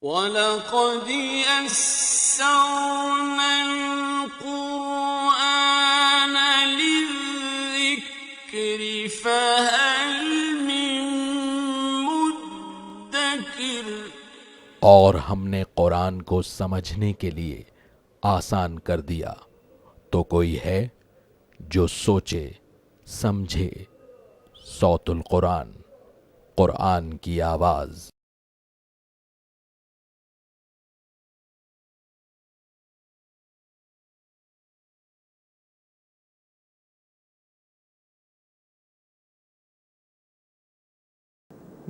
وَلَقَدْ يَسَّرْنَا الْقُرْآنَ لِلذِّكْرِ فَهَلْ مِن مُّدَّكِرٍ۔ اور ہم نے قرآن کو سمجھنے کے لیے آسان کر دیا، تو کوئی ہے جو سوچے سمجھے۔ صوت القرآن، قرآن کی آواز۔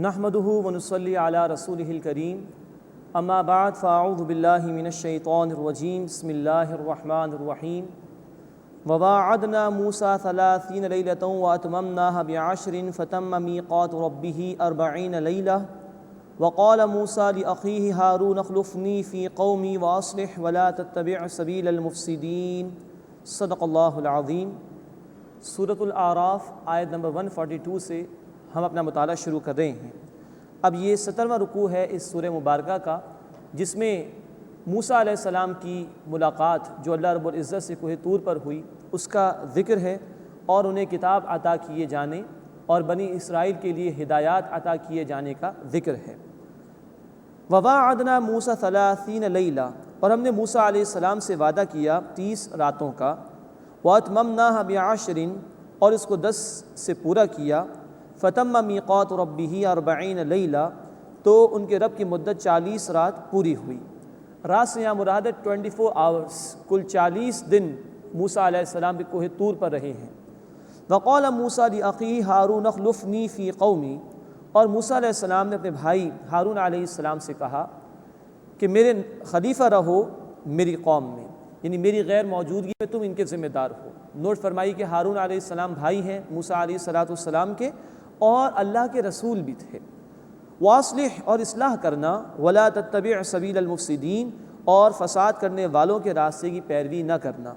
نحمده ونصلي على رسوله الكريم اما بعد فاعوذ باللہ من الشیطان الرجیم بسم اللہ الرحمن الرحیم وواعدنا موسى 30 لیلة واتممناها ب10 فتم میقات ربه 40 لیلة وقال موسى لأخيه هارون اخلفني في قومي واصلح ولا تتبع سبيل المفسدين۔ صدق اللہ العظیم۔ سورۃ الاعراف آیت نمبر 142 سے ہم اپنا مطالعہ شروع کر رہے ہیں۔ اب یہ 17واں رکوع ہے اس سورہ مبارکہ کا، جس میں موسیٰ علیہ السلام کی ملاقات جو اللہ رب العزت سے کوہ طور پر ہوئی اس کا ذکر ہے، اور انہیں کتاب عطا کیے جانے اور بنی اسرائیل کے لیے ہدایات عطا کیے جانے کا ذکر ہے۔ وواعدنا موسیٰ 30 لیلہ، اور ہم نے موسیٰ علیہ السلام سے وعدہ کیا 30 راتوں کا، واتممناها ب10، اور اس کو 10 سے پورا کیا۔ فتم میقات ربہ 40 لیلہ، تو ان کے رب کی مدت 40 رات پوری ہوئی۔ رات سے یہاں مراد ہے 24 آورز، کل 40 دن موسیٰ علیہ السلام کے کوہ طور پر رہے ہیں۔ وقال موسیٰ لأخیہ ہارون اخلفنی فی قومی، اور موسیٰ علیہ السلام نے اپنے بھائی ہارون علیہ السلام سے کہا کہ میرے خلیفہ رہو میری قوم میں، یعنی میری غیر موجودگی میں تم ان کے ذمہ دار ہو۔ نوٹ فرمائی کہ ہارون علیہ السلام بھائی ہیں موسیٰ علیہ السلام کے، اور اللہ کے رسول بھی تھے۔ واصلح، اور اصلاح کرنا، ولا تتبع سبیل المفسدین، اور فساد کرنے والوں کے راستے کی پیروی نہ کرنا۔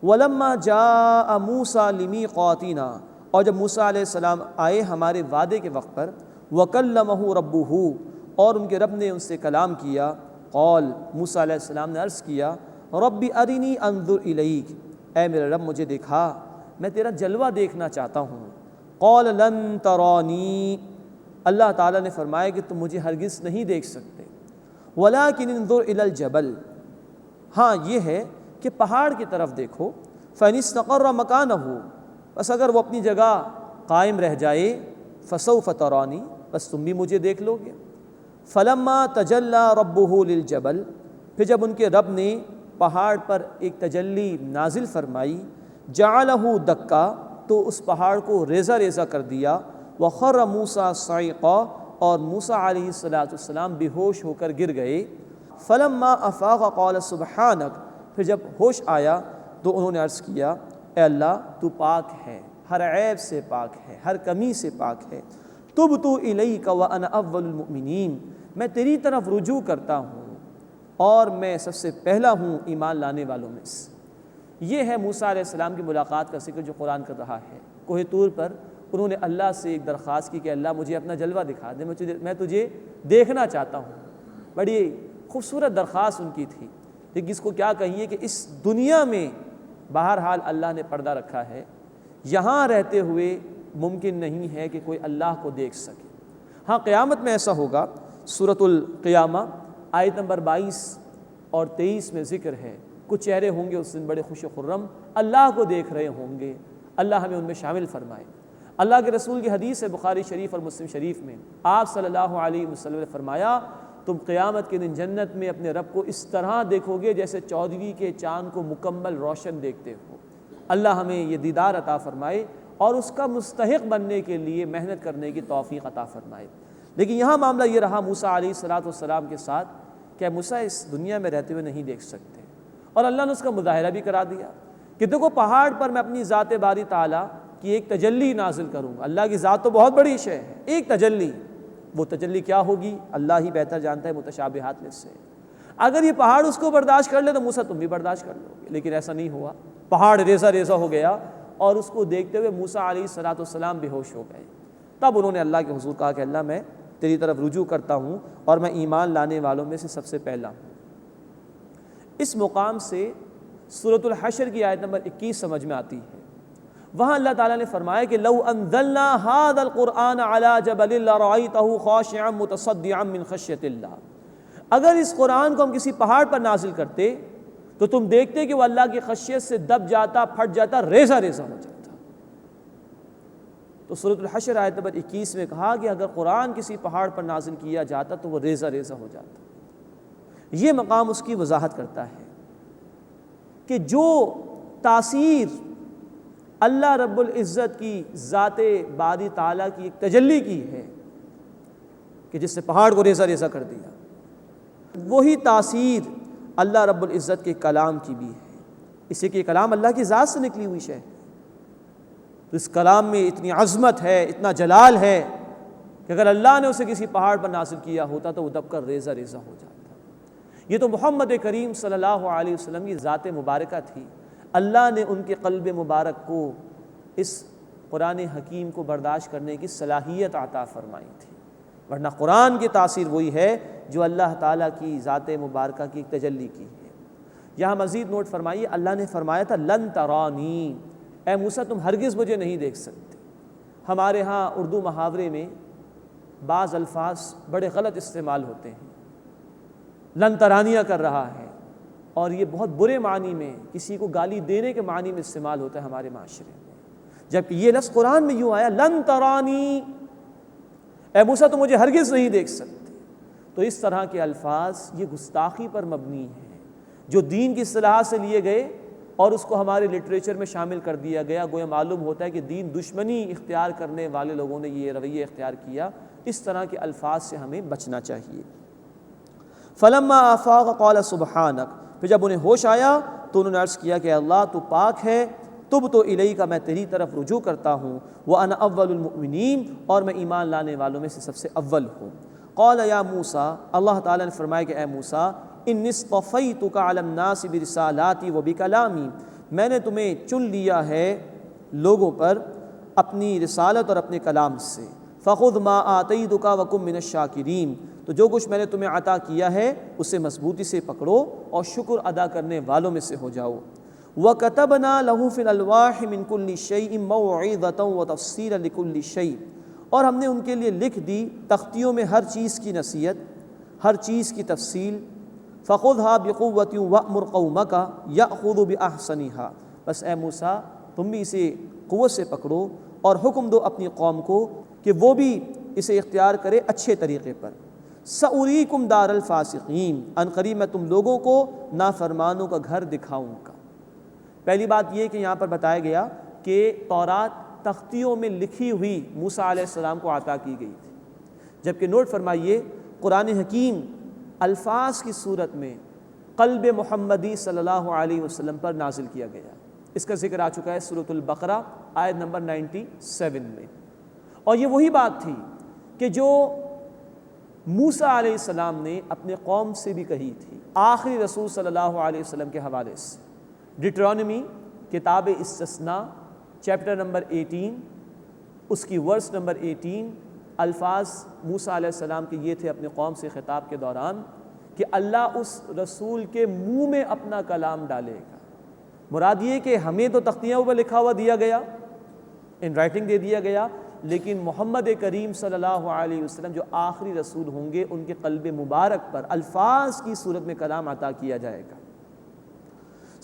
ولما جاء موسیٰ لمیقاتنا، اور جب موسیٰ علیہ السلام آئے ہمارے وعدے کے وقت پر، وکلمہ ربہ، اور ان کے رب نے ان سے کلام کیا، قال، موسیٰ علیہ السلام نے عرض کیا، رب ارنی انظر الیک، اے میرے رب مجھے دکھا، میں تیرا جلوہ دیکھنا چاہتا ہوں۔ قال لن ترانی، اللہ تعالیٰ نے فرمایا کہ تم مجھے ہرگز نہیں دیکھ سکتے۔ ولکن انظر الی الجبل، ہاں یہ ہے کہ پہاڑ کی طرف دیکھو، فإن استقر مکانہ، بس اگر وہ اپنی جگہ قائم رہ جائے، فسوف ترانی، بس تم بھی مجھے دیکھ لو گے۔ فلما تجلی ربہ للجبل، پھر جب ان کے رب نے پہاڑ پر ایک تجلی نازل فرمائی، جعلہ دکا، تو اس پہاڑ کو ریزہ ریزہ کر دیا۔ وخر موسیٰ صعقا، اور موسیٰ علیہ السلام بے ہوش ہو کر گر گئے۔ فلما افاق قال سبحانک، پھر جب ہوش آیا تو انہوں نے عرض کیا، اے اللہ تو پاک ہے، ہر عیب سے پاک ہے، ہر کمی سے پاک ہے۔ تبت الیک وانا اول المؤمنین، میں تیری طرف رجوع کرتا ہوں اور میں سب سے پہلا ہوں ایمان لانے والوں میں سے۔ یہ ہے موسیٰ علیہ السلام کی ملاقات کا ذکر جو قرآن کر رہا ہے۔ کوہ طور پر انہوں نے اللہ سے ایک درخواست کی کہ اللہ مجھے اپنا جلوہ دکھا دے، میں تجھے دیکھنا چاہتا ہوں۔ بڑی خوبصورت درخواست ان کی تھی، لیکن اس کو کیا کہیے کہ اس دنیا میں بہرحال اللہ نے پردہ رکھا ہے، یہاں رہتے ہوئے ممکن نہیں ہے کہ کوئی اللہ کو دیکھ سکے۔ ہاں قیامت میں ایسا ہوگا۔ سورۃ القیامہ آیت نمبر 22 اور 23 میں ذکر ہے، کچھ چہرے ہوں گے اس دن بڑے خوش و خرم، اللہ کو دیکھ رہے ہوں گے، اللہ ہمیں ان میں شامل فرمائے۔ اللہ کے رسول کی حدیث ہے بخاری شریف اور مسلم شریف میں، آپ صلی اللہ علیہ وسلم نے فرمایا، تم قیامت کے دن جنت میں اپنے رب کو اس طرح دیکھو گے جیسے 14ویں کے چاند کو مکمل روشن دیکھتے ہو۔ اللہ ہمیں یہ دیدار عطا فرمائے اور اس کا مستحق بننے کے لیے محنت کرنے کی توفیق عطا فرمائے۔ لیکن یہاں معاملہ یہ رہا موسیٰ علیہ السلام کے ساتھ کہ موسیٰ اس دنیا میں رہتے ہوئے نہیں دیکھ سکتے، اور اللہ نے اس کا مظاہرہ بھی کرا دیا کہ دیکھو پہاڑ پر میں اپنی ذات باری تعالیٰ کی ایک تجلی نازل کروں گا۔ اللہ کی ذات تو بہت بڑی شے ہے، ایک تجلی، وہ تجلی کیا ہوگی اللہ ہی بہتر جانتا ہے، متشابہات میں سے۔ اگر یہ پہاڑ اس کو برداشت کر لے تو موسیٰ تم بھی برداشت کر لو گے، لیکن ایسا نہیں ہوا۔ پہاڑ ریزہ ریزہ ہو گیا اور اس کو دیکھتے ہوئے موسیٰ علیہ السلام بے ہوش ہو گئے۔ تب انہوں نے اللہ کے حضور کہا کہ اللہ میں تیری طرف رجوع کرتا ہوں اور میں ایمان لانے والوں میں سے سب سے پہلا ہوں۔ اس مقام سے سورۃ الحشر کی آیت نمبر 21 سمجھ میں آتی ہے۔ وہاں اللہ تعالیٰ نے فرمایا کہ لو انزلنا هذا القرآن على جبل لرأيته خاشعا متصدعا من خشیۃ اللہ، اگر اس قرآن کو ہم کسی پہاڑ پر نازل کرتے تو تم دیکھتے کہ وہ اللہ کی خشیت سے دب جاتا، پھٹ جاتا، ریزہ ریزہ ہو جاتا۔ تو سورۃ الحشر آیت نمبر 21 میں کہا کہ اگر قرآن کسی پہاڑ پر نازل کیا جاتا تو وہ ریزہ ریزہ ہو جاتا۔ یہ مقام اس کی وضاحت کرتا ہے کہ جو تاثیر اللہ رب العزت کی ذات باری تعالیٰ کی ایک تجلی کی ہے کہ جس نے پہاڑ کو ریزہ ریزہ کر دیا، وہی تاثیر اللہ رب العزت کے کلام کی بھی ہے۔ اسے کہ کلام اللہ کی ذات سے نکلی ہوئی شے، تو اس کلام میں اتنی عظمت ہے، اتنا جلال ہے کہ اگر اللہ نے اسے کسی پہاڑ پر نازل کیا ہوتا تو وہ دب کر ریزہ ریزہ ہو جاتا۔ یہ تو محمد کریم صلی اللہ علیہ وسلم کی ذات مبارکہ تھی، اللہ نے ان کے قلب مبارک کو اس قرآن حکیم کو برداشت کرنے کی صلاحیت عطا فرمائی تھی، ورنہ قرآن کی تاثیر وہی ہے جو اللہ تعالیٰ کی ذات مبارکہ کی ایک تجلی کی ہے۔ یہاں مزید نوٹ فرمائیے، اللہ نے فرمایا تھا لن ترانی، اے موسیٰ تم ہرگز مجھے نہیں دیکھ سکتے۔ ہمارے ہاں اردو محاورے میں بعض الفاظ بڑے غلط استعمال ہوتے ہیں، لن ترانیہ کر رہا ہے، اور یہ بہت برے معنی میں، کسی کو گالی دینے کے معنی میں استعمال ہوتا ہے ہمارے معاشرے میں، جبکہ یہ لفظ قرآن میں یوں آیا لن ترانی، اے موسیٰ تم مجھے ہرگز نہیں دیکھ سکتے۔ تو اس طرح کے الفاظ یہ گستاخی پر مبنی ہیں جو دین کی اصطلاح سے لیے گئے اور اس کو ہمارے لٹریچر میں شامل کر دیا گیا، گویا معلوم ہوتا ہے کہ دین دشمنی اختیار کرنے والے لوگوں نے یہ رویہ اختیار کیا۔ اس طرح کے الفاظ سے ہمیں بچنا چاہیے۔ فلما آفاق قال سبحانک، پھر جب انہیں ہوش آیا تو انہوں نے عرض کیا کہ اللہ تو پاک ہے، تبت الیک، میں تیری طرف رجوع کرتا ہوں، وانا اول المؤمنین، اور میں ایمان لانے والوں میں سے سب سے اول ہوں۔ قال یا موسیٰ، اللہ تعالیٰ نے فرمایا کہ اے موسیٰ، انی اصطفیتک علی الناس برسالاتی وبکلامی، میں نے تمہیں چن لیا ہے لوگوں پر اپنی رسالت اور اپنے کلام سے، فخذ ما آتیتک وکن من الشاکرین، تو جو کچھ میں نے تمہیں عطا کیا ہے اسے مضبوطی سے پکڑو اور شکر ادا کرنے والوں میں سے ہو جاؤ۔ وَكَتَبْنَا لَهُ فِي الْأَلْوَاحِ مِنْ كُلِّ شَيْءٍ مَوْعِظَةً وَتَفْصِيلًا لِكُلِّ شَيْءٍ، اور ہم نے ان کے لیے لکھ دی تختیوں میں ہر چیز کی نصیحت، ہر چیز کی تفصیل۔ فَخُذْهَا بِقُوَّةٍ وَأْمُرْ قَوْمَكَ يَأْخُذُوا بِأَحْسَنِهَا، بس اے موسیٰ تم بھی اسے قوت سے پکڑو اور حکم دو اپنی قوم کو کہ وہ بھی اسے اختیار کرے اچھے طریقے پر۔ سأریکم دار الفاسقین، ان قریب میں تم لوگوں کو نافرمانوں کا گھر دکھاؤں گا۔ پہلی بات یہ کہ یہاں پر بتایا گیا کہ تورات تختیوں میں لکھی ہوئی موسیٰ علیہ السلام کو عطا کی گئی تھی، جبکہ نوٹ فرمائیے قرآن حکیم الفاظ کی صورت میں قلب محمدی صلی اللہ علیہ وسلم پر نازل کیا گیا۔ اس کا ذکر آ چکا ہے سورۃ البقرہ آیت نمبر 97 میں، اور یہ وہی بات تھی کہ جو موسیٰ علیہ السلام نے اپنے قوم سے بھی کہی تھی آخری رسول صلی اللہ علیہ وسلم کے حوالے سے۔ ڈیٹرانومی کتاب استثناء چیپٹر نمبر 18 اس کی ورس نمبر 18 الفاظ موسیٰ علیہ السلام کے یہ تھے اپنے قوم سے خطاب کے دوران کہ اللہ اس رسول کے منہ میں اپنا کلام ڈالے گا۔ مراد یہ کہ ہمیں تو تختیوں پر لکھا ہوا دیا گیا، ان رائٹنگ دے دیا گیا، لیکن محمد کریم صلی اللہ علیہ وسلم جو آخری رسول ہوں گے ان کے قلب مبارک پر الفاظ کی صورت میں کلام عطا کیا جائے گا۔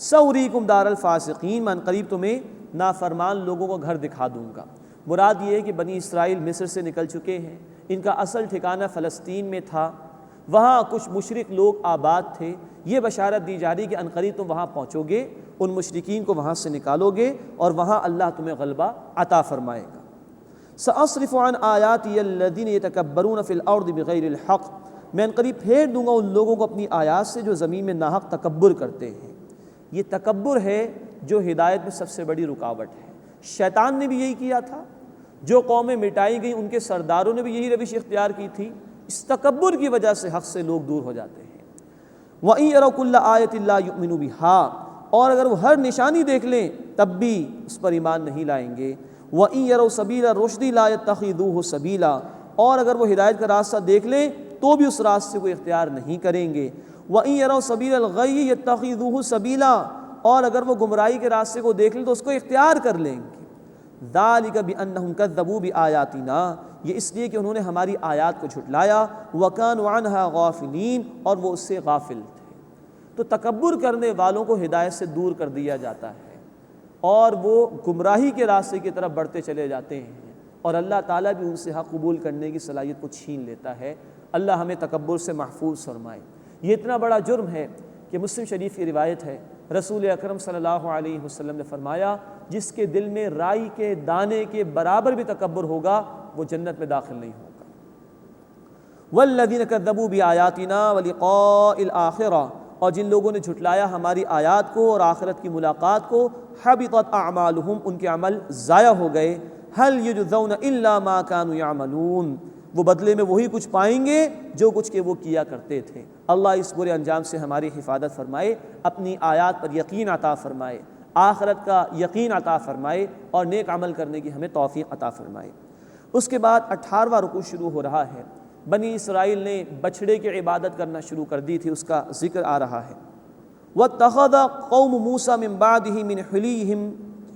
سأریکم دار الفاسقین، من قریب تمہیں نافرمان لوگوں کو گھر دکھا دوں گا۔ مراد یہ ہے کہ بنی اسرائیل مصر سے نکل چکے ہیں، ان کا اصل ٹھکانہ فلسطین میں تھا، وہاں کچھ مشرک لوگ آباد تھے، یہ بشارت دی جا رہی کہ عنقریب تم وہاں پہنچو گے، ان مشرکین کو وہاں سے نکالو گے اور وہاں اللہ تمہیں غلبہ عطا فرمائے گا۔ سأصرف عن آیاتی الذین یتکبرون فی الارض بغیر الحق، میں عنقریب پھیر دوں گا ان لوگوں کو اپنی آیات سے جو زمین میں ناحق تکبر کرتے ہیں۔ یہ تکبر ہے جو ہدایت میں سب سے بڑی رکاوٹ ہے۔ شیطان نے بھی یہی کیا تھا، جو قومیں مٹائی گئیں ان کے سرداروں نے بھی یہی روش اختیار کی تھی، اس تکبر کی وجہ سے حق سے لوگ دور ہو جاتے ہیں۔ وَإِن يَرَوْا كُلَّ آیَةٍ لَا يُؤْمِنُوا بِهَا، اور اگر وہ ہر نشانی دیکھ لیں تب بھی اس پر ایمان نہیں لائیں گے۔ وَإِن يَرَوْا سَبِيلَ الرُّشْدِ لَا يَتَّخِذُوهُ سَبِيلًا، اور اگر وہ ہدایت کا راستہ دیکھ لیں تو بھی اس راستے کو اختیار نہیں کریں گے۔ وَإِن يَرَوْا سَبِيلَ الْغَيِّ يَتَّخِذُوهُ سَبِيلًا، اور اگر وہ گمراہی کے راستے کو دیکھ لیں تو اس کو اختیار کر لیں گے۔ ذَلِكَ بِأَنَّهُمْ كَذَّبُوا بِآيَاتِنَا، یہ اس لیے کہ انہوں نے ہماری آیات کو جھٹلایا، وَكَانُوا عَنْهَا غَافِلِينَ، اور وہ اس سے غافل تھے۔ تو تکبر کرنے والوں کو ہدایت سے دور کر دیا جاتا ہے اور وہ گمراہی کے راستے کی طرف بڑھتے چلے جاتے ہیں، اور اللہ تعالیٰ بھی ان سے حق قبول کرنے کی صلاحیت کو چھین لیتا ہے۔ اللہ ہمیں تکبر سے محفوظ فرمائے۔ یہ اتنا بڑا جرم ہے کہ مسلم شریف کی روایت ہے، رسول اکرم صلی اللہ علیہ وسلم نے فرمایا جس کے دل میں رائی کے دانے کے برابر بھی تکبر ہوگا وہ جنت میں داخل نہیں ہوگا۔ والذین کذبوا بآیاتنا ولقاء الآخرہ، اور جن لوگوں نے جھٹلایا ہماری آیات کو اور آخرت کی ملاقات کو، حبطت اعمالہم، ان کے عمل ضائع ہو گئے۔ هل یجزون الا ما كانوا يعملون، وہ بدلے میں وہی کچھ پائیں گے جو کچھ کہ وہ کیا کرتے تھے۔ اللہ اس برے انجام سے ہماری حفاظت فرمائے، اپنی آیات پر یقین عطا فرمائے، آخرت کا یقین عطا فرمائے اور نیک عمل کرنے کی ہمیں توفیق عطا فرمائے۔ اس کے بعد 18واں رکوع شروع ہو رہا ہے۔ بنی اسرائیل نے بچھڑے کی عبادت کرنا شروع کر دی تھی، اس کا ذکر آ رہا ہے۔ وَاتَّخَذَ قَوْمُ مُوسَىٰ مِن بَعْدِهِ مِنْ حُلِيِّهِمْ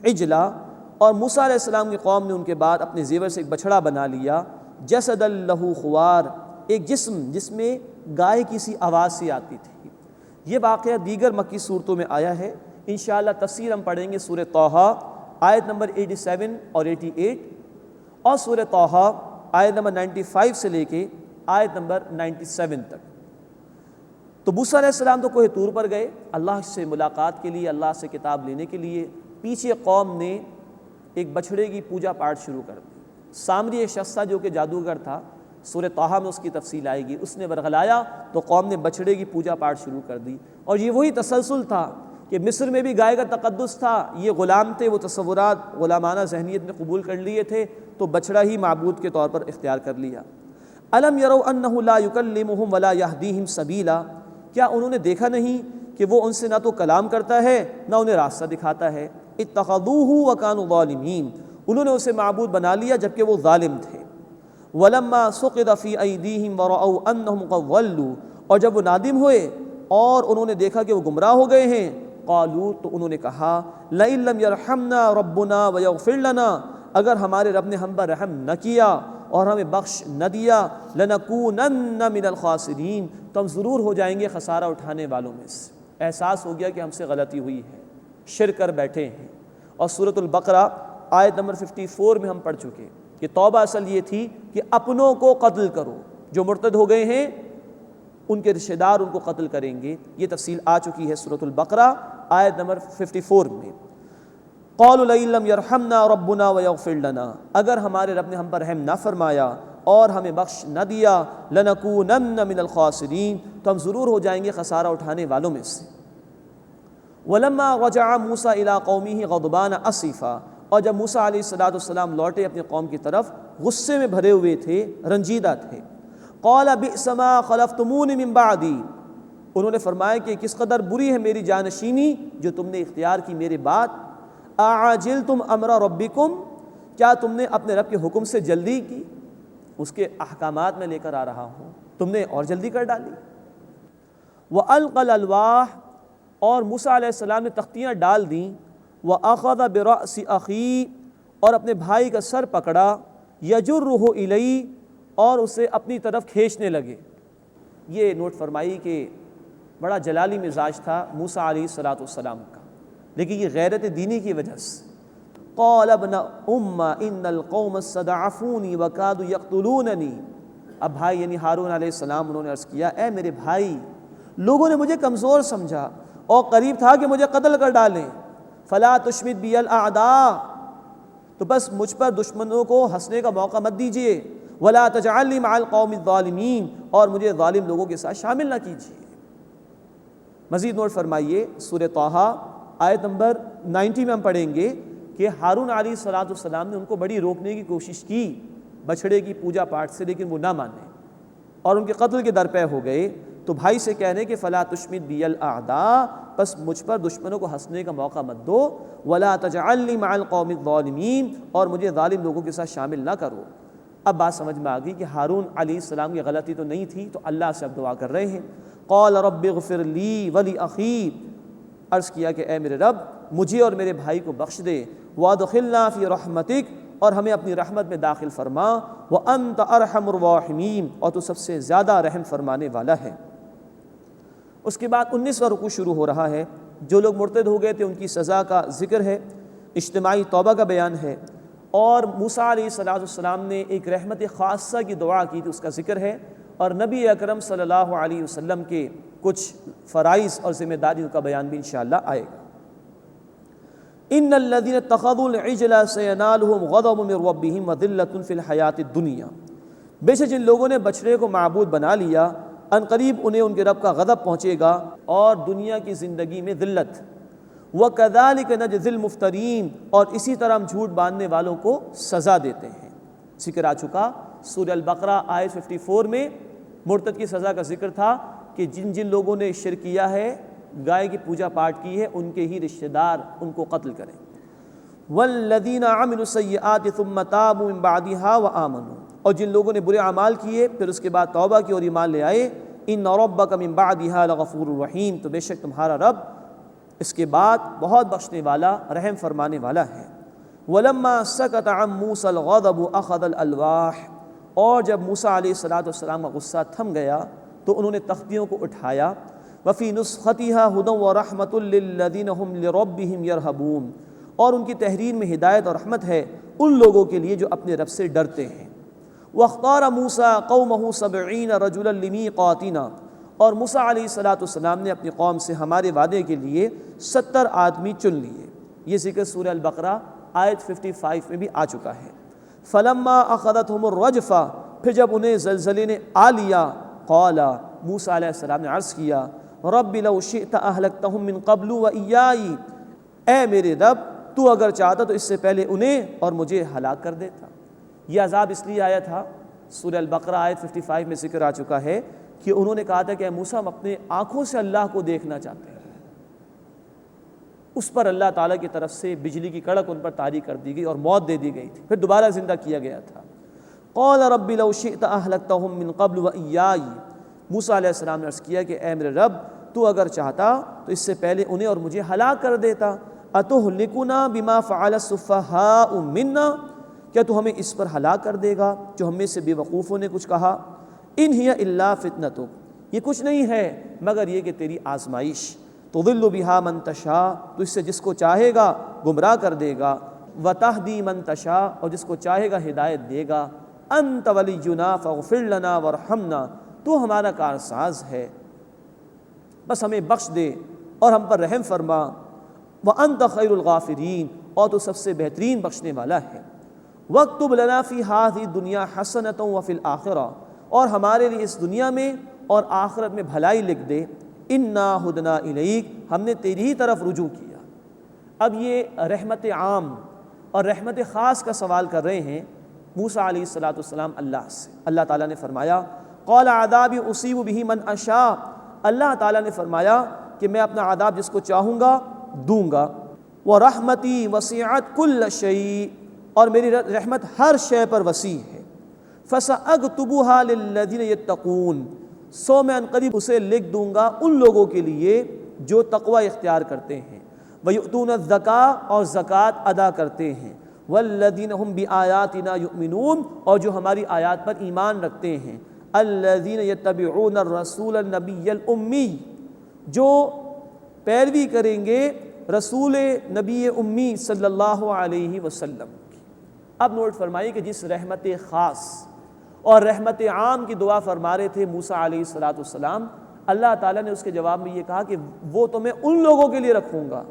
عِجْلًا، اور موسیٰ علیہ السلام کی قوم نے ان کے بعد اپنے زیور سے ایک بچھڑا بنا لیا، جسد لہ خوار، ایک جسم جس میں گائے کی سی آواز سی آتی تھی۔ یہ واقعہ دیگر مکی صورتوں میں آیا ہے، انشاءاللہ تفسیر ہم پڑھیں گے سورہ طٰہٰ آیت نمبر 87 اور 88، اور سورہ طٰہٰ آیت نمبر 95 سے لے کے آیت نمبر 97 تک۔ تو موسیٰ علیہ السلام تو کوہ طور پر گئے اللہ سے ملاقات کے لیے، اللہ سے کتاب لینے کے لیے۔ پیچھے قوم نے ایک بچھڑے کی پوجا پاٹ شروع کر دی۔ سامری ایک شخص تھا جو کہ جادوگر تھا، سورہ طٰہٰ میں اس کی تفصیل آئے گی، اس نے ورغلایا تو قوم نے بچھڑے کی پوجا پاٹ شروع کر دی۔ اور یہ وہی تسلسل تھا کہ مصر میں بھی گائے کا تقدس تھا، یہ غلام تھے، وہ تصورات غلامانہ ذہنیت میں قبول کر لیے تھے تو بچڑا ہی معبود کے طور پر اختیار کر لیا۔ الم یروا انہ لا یکلمہم ولا یہدیہم سبیلا، کیا انہوں نے دیکھا نہیں کہ وہ ان سے نہ تو کلام کرتا ہے نہ انہیں راستہ دکھاتا ہے۔ اتخذوہ وکانوا ظالمین، انہوں نے اسے معبود بنا لیا جبکہ وہ ظالم تھے۔ ولما سقط فی ایدیہم ورأوا انہم قد ضلوا، اور جب وہ نادم ہوئے اور انہوں نے دیکھا کہ وہ گمراہ ہو گئے ہیں، قالوا، تو انہوں نے کہا لئن لم یرحمنا ربنا ویغفر لنا، اگر ہمارے رب نے ہم پر رحم نہ کیا اور ہمیں بخش نہ دیا، لنکونن من الخاسرین، تو ہم ضرور ہو جائیں گے خسارہ اٹھانے والوں میں سے۔ احساس ہو گیا کہ ہم سے غلطی ہوئی ہے، شرک کر بیٹھے ہیں۔ اور سورۃ البقرہ آیت نمبر 54 میں ہم پڑھ چکے کہ توبہ اصل یہ تھی کہ اپنوں کو قتل کرو، جو مرتد ہو گئے ہیں ان کے رشتہ دار ان کو قتل کریں گے۔ یہ تفصیل آ چکی ہے سورۃ البقرہ آیت نمبر 54 میں۔ قالوا لئن لم یرحمنا ربنا ویغفر لنا، اگر ہمارے رب نے ہم پر رحم نہ فرمایا اور ہمیں بخش نہ دیا، لنکونن من الخاسرین، تو ہم ضرور ہو جائیں گے خسارہ اٹھانے والوں میں سے۔ ولما رجع موسیٰ الی قومہ غضبان اسفا، اور جب موسیٰ علیہ السلام لوٹے اپنی قوم کی طرف غصے میں بھرے ہوئے تھے، رنجیدہ تھے۔ قال بئس ما خلفتمون من بعدی، انہوں نے فرمایا کہ کس قدر بری ہے میری جانشینی جو تم نے اختیار کی میرے بعد۔ اعجلتم امر ربکم، کیا تم نے اپنے رب کے حکم سے جلدی کی؟ اس کے احکامات میں لے کر آ رہا ہوں، تم نے اور جلدی کر ڈالی۔ وَأَلْقَى الْأَلْوَاحَ، اور موسیٰ علیہ السلام نے تختیاں ڈال دیں۔ وَأَخَذَ بِرَأْسِ أَخِيهِ، اور اپنے بھائی کا سر پکڑا۔ يَجُرُّهُ إِلَيْهِ، اور اسے اپنی طرف کھینچنے لگے۔ یہ نوٹ فرمائی کہ بڑا جلالی مزاج تھا موسیٰ علیہ السلام کا، لیکن یہ غیرت دینی کی وجہ سے۔ قال ابن ام ان القوم استضعفوني وكادوا يقتلونني، اب بھائی یعنی ہارون علیہ السلام انہوں نے عرض کیا، اے میرے بھائی، لوگوں نے مجھے کمزور سمجھا اور قریب تھا کہ مجھے قتل کر ڈالیں۔ فلا تشمت بی الاعداء، تو بس مجھ پر دشمنوں کو ہنسنے کا موقع مت دیجیے۔ ولا تجعلنی مع القوم الظالمین، اور مجھے ظالم لوگوں کے ساتھ شامل نہ کیجیے۔ مزید نوٹ فرمائیے سورہ طٰہٰ آیت نمبر 90 میں ہم پڑھیں گے کہ ہارون علیہ السلام نے ان کو بڑی روکنے کی کوشش کی بچھڑے کی پوجا پاٹ سے، لیکن وہ نہ مانے اور ان کے قتل کے درپے ہو گئے۔ تو بھائی سے کہہ رہے ہیں کہ فلا تشمت بی الاعداء، بس مجھ پر دشمنوں کو ہنسنے کا موقع مت دو۔ ولا تجعلنی مع القوم الظالمین، اور مجھے ظالم لوگوں کے ساتھ شامل نہ کرو۔ اب بات سمجھ میں آ گئی کہ ہارون علیہ السلام کی غلطی تو نہیں تھی، تو اللہ سے اب دعا کر رہے ہیں۔ قال رب اغفر لی ولی اخی، عرض کیا کہ اے میرے رب مجھے اور میرے بھائی کو بخش دے، وادخلنا فی رحمتک، اور ہمیں اپنی رحمت میں داخل فرما، وانت ارحم الراحمین، اور تو سب سے زیادہ رحم فرمانے والا ہے۔ اس کے بعد 19واں رکوع شروع ہو رہا ہے۔ جو لوگ مرتد ہو گئے تھے ان کی سزا کا ذکر ہے، اجتماعی توبہ کا بیان ہے، اور موسیٰ علیہ السلام نے ایک رحمت خاصہ کی دعا کی تھی، اس کا ذکر ہے، اور نبی اکرم صلی اللہ علیہ وسلم کے کچھ فرائض اور ذمہ داریوں کا بیان بھی انشاءاللہ آئے گا۔ ان الذين اتخذوا العجل سينالهم غضب من ربهم وذلة في الحیاۃ الدنیا، بے شک جن لوگوں نے بچڑے کو معبود بنا لیا ان قریب انہیں ان کے رب کا غضب پہنچے گا اور دنیا کی زندگی میں ذلت۔ وَكَذَلِكَ نَجْزِي الْمُفْتَرِينَ، اور اسی طرح ہم جھوٹ باندھنے والوں کو سزا دیتے ہیں۔ ذکر آ چکا سورہ البقرہ آیت 54 میں مرتد کی سزا کا ذکر تھا کہ جن جن لوگوں نے شرک کیا ہے، گائے کی پوجا پاٹ کی ہے، ان کے ہی رشتہ دار ان کو قتل کریں۔ وَالَّذِينَ عَمِلُوا السَّيِّئَاتِ ثُمَّ تَابُوا مِن بَعْدِهَا وَآمَنُوا، اور جن لوگوں نے برے اعمال کیے پھر اس کے بعد توبہ کی اور ایمان لے آئے، إِنَّ رَبَّكَ مِن بَعْدِهَا لَغَفُورٌ رَحِيمٌ، تو بے شک تمہارا رب اس کے بعد بہت بخشنے والا، رحم فرمانے والا ہے۔ وَلَمَّا سَكَتَ عَن مُوسَى الْغَضَبُ أَخَذَ الْأَلْوَاحَ، اور جب موسیٰ علیہ السلام کا غصہ تھم گیا تو انہوں نے تختیوں کو اٹھایا۔ وَفِي نُسْخَتِهَا هُدًى وَرَحْمَةٌ لِّلَّذِينَ هُمْ لِرَبِّهِمْ يَرْهَبُونَ، اور ان کی تحریر میں ہدایت اور رحمت ہے ان لوگوں کے لیے جو اپنے رب سے ڈرتے ہیں۔ وَاخْتَارَ مُوسَىٰ قَوْمَهُ 70 رَجُلًا لِمِيقَاتِنَا، اور موسیٰ علیہ السلام نے اپنی قوم سے ہمارے وعدے کے لیے 70 آدمی چن لیے۔ یہ ذکر سورہ البقرہ آیت 55 میں بھی آ چکا ہے۔ فَلَمَّا أَخَذَتْهُمُ الرَّجْفَةُ، پھر جب انہیں زلزلے نے آ لیا، قَالَ، موسیٰ علیہ السلام نے عرض کیا، رَبِّ لَوْ شِئْتَ أَهْلَكْتَهُم مِّن قَبْلُ وَإِيَّايَ، اے میرے رب تو اگر چاہتا تو اس سے پہلے انہیں اور مجھے ہلاک کر دیتا۔ یہ عذاب اس لیے آیا تھا، سورہ البقرہ آیت 55 میں ذکر آ چکا ہے کہ انہوں نے کہا تھا کہ اے موسیٰ ہم اپنے آنکھوں سے اللہ کو دیکھنا چاہتے ہیں۔ اس پر اللہ تعالیٰ کی طرف سے بجلی کی کڑک ان پر طاری کر دی گئی اور موت دے دی گئی تھی، پھر دوبارہ زندہ کیا گیا تھا۔ قال رب لو شئت اہلکتہم من قبل وإیائی، موسیٰ علیہ السلام نے عرض کیا کہ اے میرے رب تو اگر چاہتا تو اس سے پہلے انہیں اور مجھے ہلاک کر دیتا۔ اتہلکنا بما فعل السفہاء منا، کیا تو ہمیں اس پر ہلاک کر دے گا جو ہم میں سے بے وقوفوں نے کچھ کہا۔ ان ہی الا فتنتک، یہ کچھ نہیں ہے مگر یہ کہ تیری آزمائش۔ تضل بہا من تشاء، تو اس سے جس کو چاہے گا گمراہ کر دے گا۔ وتہدی من تشاء، اور جس کو چاہے گا ہدایت دے گا۔ انت ولینا فاغفر لنا وارحمنا، تو ہمارا کارساز ہے بس ہمیں بخش دے اور ہم پر رحم فرما۔ وانت خیر الغافرین، اور تو سب سے بہترین بخشنے والا ہے۔ واکتب لنا فی ہذہ الدنیا حسنۃ وفی الآخرہ، اور ہمارے لیے اس دنیا میں اور آخرت میں بھلائی لکھ دے۔ انا ہدنا الیک، ہم نے تیری ہی طرف رجوع کیا۔ اب یہ رحمت عام اور رحمت خاص کا سوال کر رہے ہیں موسیٰ علیہ السلام اللہ سے۔ اللہ تعالیٰ نے فرمایا قال عذابی اصیب بہ من اشاء، اللہ تعالیٰ نے فرمایا کہ میں اپنا عذاب جس کو چاہوں گا دوں گا۔ ورحمتی وسعت کل شیء، اور میری رحمت ہر شے پر وسیع ہے۔ فسأکتبھا للذین یتقون، سو میں عنقریب اسے لکھ دوں گا ان لوگوں کے لیے جو تقوی اختیار کرتے ہیں۔ ویؤتون الزکاۃ، اور زکوٰۃ ادا کرتے ہیں۔ والذین ہم بآیاتنا یؤمنون، اور جو ہماری آیات پر ایمان رکھتے ہیں۔ الذین یتبعون الرسول النبی الامی، جو پیروی کریں گے رسول نبی امی صلی اللہ علیہ وسلم کی۔ اب نوٹ فرمائیے کہ جس رحمت خاص اور رحمت عام کی دعا فرما رہے تھے موسیٰ علیہ السلام، اللہ تعالیٰ نے اس کے جواب میں یہ کہا کہ وہ تو میں ان لوگوں کے لیے رکھوں گا،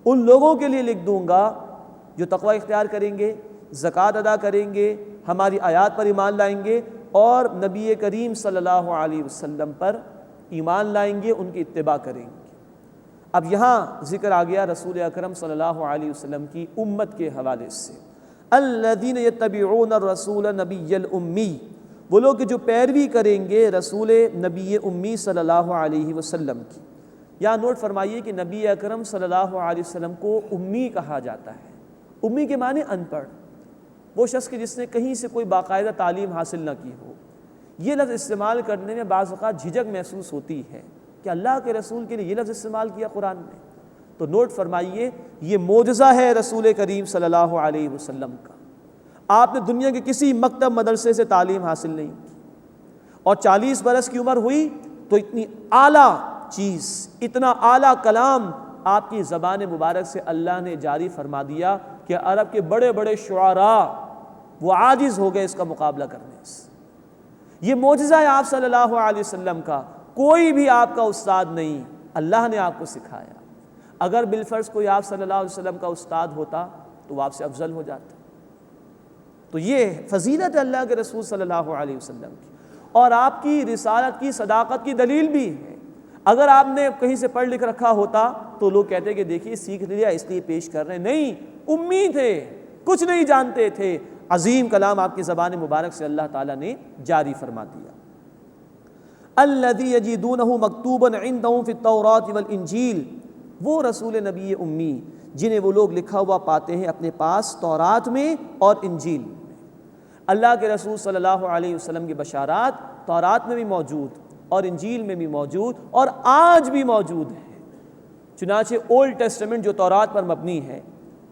ان لوگوں کے لیے لکھ دوں گا جو تقوی اختیار کریں گے، زکوٰۃ ادا کریں گے، ہماری آیات پر ایمان لائیں گے اور نبی کریم صلی اللہ علیہ وسلم پر ایمان لائیں گے، ان کی اتباع کریں گے۔ اب یہاں ذکر آ گیا رسول اکرم صلی اللہ علیہ وسلم کی امت کے حوالے سے۔ الذین یتبعون الرسول نبی الامی، وہ لوگ جو پیروی کریں گے رسول نبی امی صلی اللہ علیہ وسلم کی۔ یہاں نوٹ فرمائیے کہ نبی اکرم صلی اللہ علیہ وسلم کو امی کہا جاتا ہے۔ امی کے معنی ان پڑھ، وہ شخص کہ جس نے کہیں سے کوئی باقاعدہ تعلیم حاصل نہ کی ہو۔ یہ لفظ استعمال کرنے میں بعض اوقات جھجک محسوس ہوتی ہے کہ اللہ کے رسول کے لیے یہ لفظ استعمال کیا قرآن نے، تو نوٹ فرمائیے یہ معجزہ ہے رسول کریم صلی اللہ علیہ وسلم کا۔ آپ نے دنیا کے کسی مکتب مدرسے سے تعلیم حاصل نہیں کی، اور 40 برس کی عمر ہوئی تو اتنی اعلیٰ چیز، اتنا اعلیٰ کلام آپ کی زبان مبارک سے اللہ نے جاری فرما دیا کہ عرب کے بڑے بڑے شعراء وہ عاجز ہو گئے اس کا مقابلہ کرنے سے۔ یہ معجزہ ہے آپ صلی اللہ علیہ وسلم کا، کوئی بھی آپ کا استاد نہیں، اللہ نے آپ کو سکھایا۔ اگر بالفرض کوئی آپ صلی اللہ علیہ وسلم کا استاد ہوتا تو وہ آپ سے افضل ہو جاتا۔ تو یہ فضیلت ہے اللہ کے رسول صلی اللہ علیہ وسلم کی، اور آپ کی رسالت کی صداقت کی دلیل بھی ہے۔ اگر آپ نے کہیں سے پڑھ لکھ رکھا ہوتا تو لوگ کہتے کہ دیکھیے سیکھ لیا اس لیے پیش کر رہے ہیں، نہیں، امی تھے، کچھ نہیں جانتے تھے، عظیم کلام آپ کی زبان مبارک سے اللہ تعالیٰ نے جاری فرما دیا۔ الذی یجدونہ مکتوبا عندہم فی التوراۃ والانجیل، وہ رسول نبی امی جنہیں وہ لوگ لکھا ہوا پاتے ہیں اپنے پاس تورات میں اور انجیل میں۔ اللہ کے رسول صلی اللہ علیہ وسلم کی بشارات تورات میں بھی موجود اور انجیل میں بھی موجود اور آج بھی موجود ہے۔ چنانچہ اولڈ ٹیسٹمنٹ جو تورات پر مبنی ہے،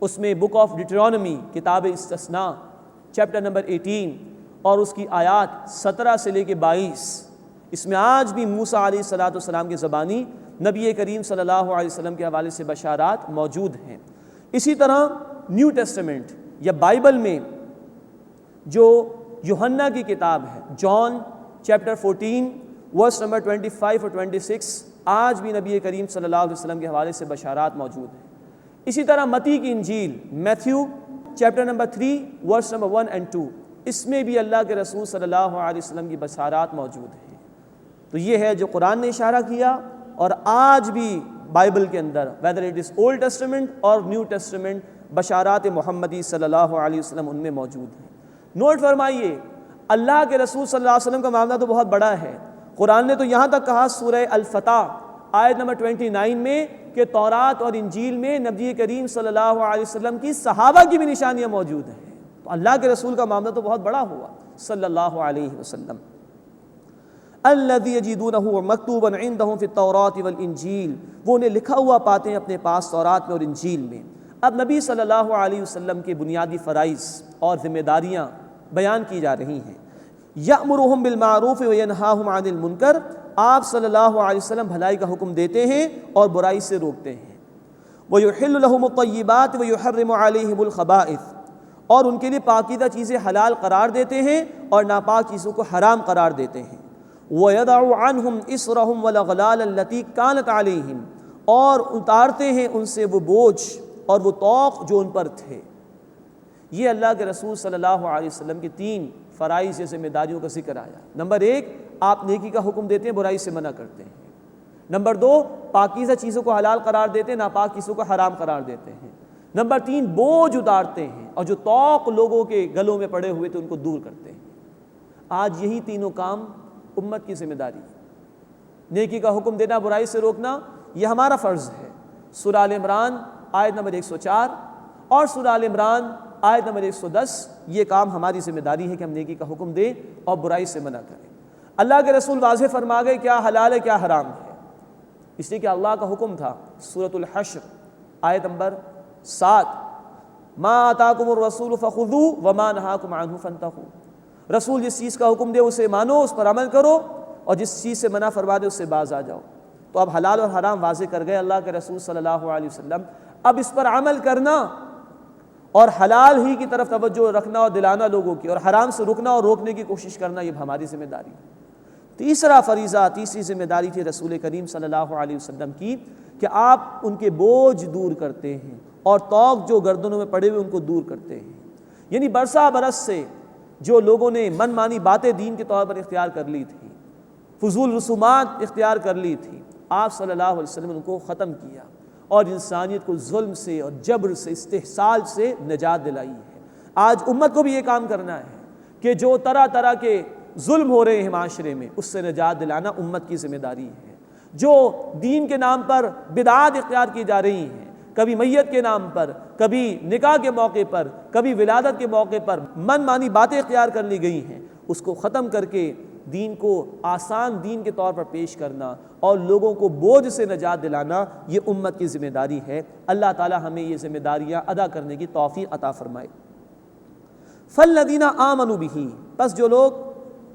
اس میں بک آف ڈیٹرانومی کتاب استثناء چیپٹر نمبر 18 اور اس کی آیات 17 سے لے کے 22، اس میں آج بھی موسیٰ علیہ السلام کی زبانی نبی کریم صلی اللہ علیہ وسلم کے حوالے سے بشارات موجود ہیں۔ اسی طرح نیو ٹیسٹمنٹ یا بائبل میں جو یوحنا کی کتاب ہے، جان چیپٹر 14 ورس نمبر 25 اور 26، آج بھی نبی کریم صلی اللہ علیہ وسلم کے حوالے سے بشارات موجود ہیں۔ اسی طرح متی کی انجیل Matthew chapter number 3 verse number 1 اور 2، اس میں بھی اللہ کے رسول صلی اللہ علیہ وسلم کی بشارات موجود ہیں۔ تو یہ ہے جو قرآن نے اشارہ کیا، اور آج بھی بائبل کے اندر whether it is old testament اور نیو ٹیسٹمنٹ بشارات محمدی صلی اللہ علیہ وسلم ان میں موجود ہیں۔ نوٹ فرمائیے اللہ کے رسول صلی اللہ علیہ وسلم کا معاملہ تو بہت بڑا ہے۔ قرآن نے تو یہاں تک کہا سورہ الفتح آیت نمبر 29 میں کہ تورات اور انجیل میں نبی کریم صلی اللہ علیہ وسلم کی صحابہ کی بھی نشانیاں موجود ہیں۔ تو اللہ کے رسول کا معاملہ تو بہت بڑا ہوا صلی اللہ علیہ وسلم۔ الذی یجدونہ مکتوبا عندہم فی التوراۃ والانجیل، وہ انہیں لکھا ہوا پاتے ہیں اپنے پاس تورات میں اور انجیل میں۔ اب نبی صلی اللہ علیہ وسلم کے بنیادی فرائض اور ذمہ داریاں بیان کی جا رہی ہیں۔ یأمرہم بالمعروف وینہاہم عن المنکر، آپ صلی اللہ علیہ وسلم بھلائی کا حکم دیتے ہیں اور برائی سے روکتے ہیں۔ ویحل لہم الطیبات ویحرم علیہم الخبائث، اور ان کے لیے پاکیزہ چیزیں حلال قرار دیتے ہیں اور ناپاک چیزوں کو حرام قرار دیتے ہیں۔ وَيَدَعُ عَنْهُمْ إِصْرَهُمْ وَالْأَغْلَالَ الَّتِي كَانَتْ عَلَيْهِمْ، اور اتارتے ہیں ان سے وہ بوجھ اور وہ طوق جو ان پر تھے۔ یہ اللہ کے رسول صلی اللہ علیہ وسلم کے 3 فرائض یا ذمہ داریوں کا ذکر آیا۔ نمبر 1، آپ نیکی کا حکم دیتے ہیں، برائی سے منع کرتے ہیں۔ نمبر 2، پاکیزہ چیزوں کو حلال قرار دیتے ہیں، ناپاک چیزوں کو حرام قرار دیتے ہیں۔ نمبر 3، بوجھ اتارتے ہیں اور جو طوق لوگوں کے گلوں میں پڑے ہوئے تھے ان کو دور کرتے ہیں۔ آج یہی تینوں کام امت کی ذمہ داری ہے۔ نیکی کا حکم دینا، برائی سے روکنا، یہ ہمارا فرض ہے۔ سورہ آل عمران آیت نمبر 104 اور سورہ آل عمران آیت نمبر 110، یہ کام ہماری ذمہ داری ہے کہ ہم نیکی کا حکم دیں اور برائی سے منع کریں۔ اللہ کے رسول واضح فرما گئے کیا حلال ہے کیا حرام ہے، اس لیے کہ اللہ کا حکم تھا۔ سورۃ الحشر آیت نمبر 7، ما آتاکم الرسول فخذوہ وما نہاکم عنہ فانتہوا، رسول جس چیز کا حکم دے اسے مانو، اس پر عمل کرو، اور جس چیز سے منع فرما دے اس سے باز آ جاؤ۔ تو اب حلال اور حرام واضح کر گئے اللہ کے رسول صلی اللہ علیہ وسلم۔ اب اس پر عمل کرنا اور حلال ہی کی طرف توجہ رکھنا اور دلانا لوگوں کی، اور حرام سے رکنا اور روکنے کی کوشش کرنا، یہ ہماری ذمہ داری ہے۔ تیسرا فریضہ، تیسری ذمہ داری تھی رسول کریم صلی اللہ علیہ وسلم کی کہ آپ ان کے بوجھ دور کرتے ہیں اور طوق جو گردنوں میں پڑے ہوئے ان کو دور کرتے ہیں۔ یعنی برسا برس سے جو لوگوں نے من مانی باتیں دین کے طور پر اختیار کر لی تھی، فضول رسومات اختیار کر لی تھی، آپ صلی اللہ علیہ وسلم نے ان کو ختم کیا اور انسانیت کو ظلم سے اور جبر سے، استحصال سے نجات دلائی ہے۔ آج امت کو بھی یہ کام کرنا ہے کہ جو طرح طرح کے ظلم ہو رہے ہیں معاشرے میں، اس سے نجات دلانا امت کی ذمہ داری ہے۔ جو دین کے نام پر بدعات اختیار کی جا رہی ہیں، کبھی میت کے نام پر، کبھی نکاح کے موقع پر، کبھی ولادت کے موقع پر من مانی باتیں اختیار کر لی گئی ہیں، اس کو ختم کر کے دین کو آسان دین کے طور پر پیش کرنا اور لوگوں کو بوجھ سے نجات دلانا، یہ امت کی ذمہ داری ہے۔ اللہ تعالی ہمیں یہ ذمہ داریاں ادا کرنے کی توفیق عطا فرمائے۔ فالذین آمنوا بہ، پس جو لوگ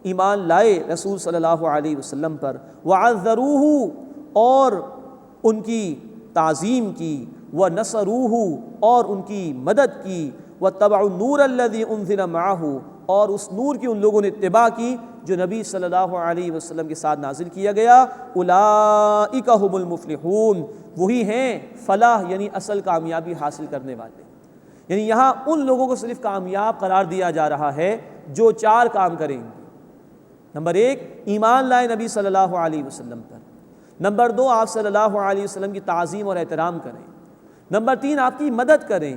ایمان لائے رسول صلی اللہ علیہ وسلم پر، وعذروہ، اور ان کی تعظیم کی، ونصروہ، اور ان کی مدد کی، واتبعوا النور الذی انزل معہ، اور اس نور کی ان لوگوں نے اتباع کی جو نبی صلی اللہ علیہ وسلم کے ساتھ نازل کیا گیا، اولئک هم المفلحون، وہی ہیں فلاح یعنی اصل کامیابی حاصل کرنے والے۔ یعنی یہاں ان لوگوں کو صرف کامیاب قرار دیا جا رہا ہے جو 4 کام کریں گے۔ نمبر 1، ایمان لائے نبی صلی اللہ علیہ وسلم پر۔ نمبر 2، آپ صلی اللہ علیہ وسلم کی تعظیم اور احترام کریں۔ نمبر 3، آپ کی مدد کریں۔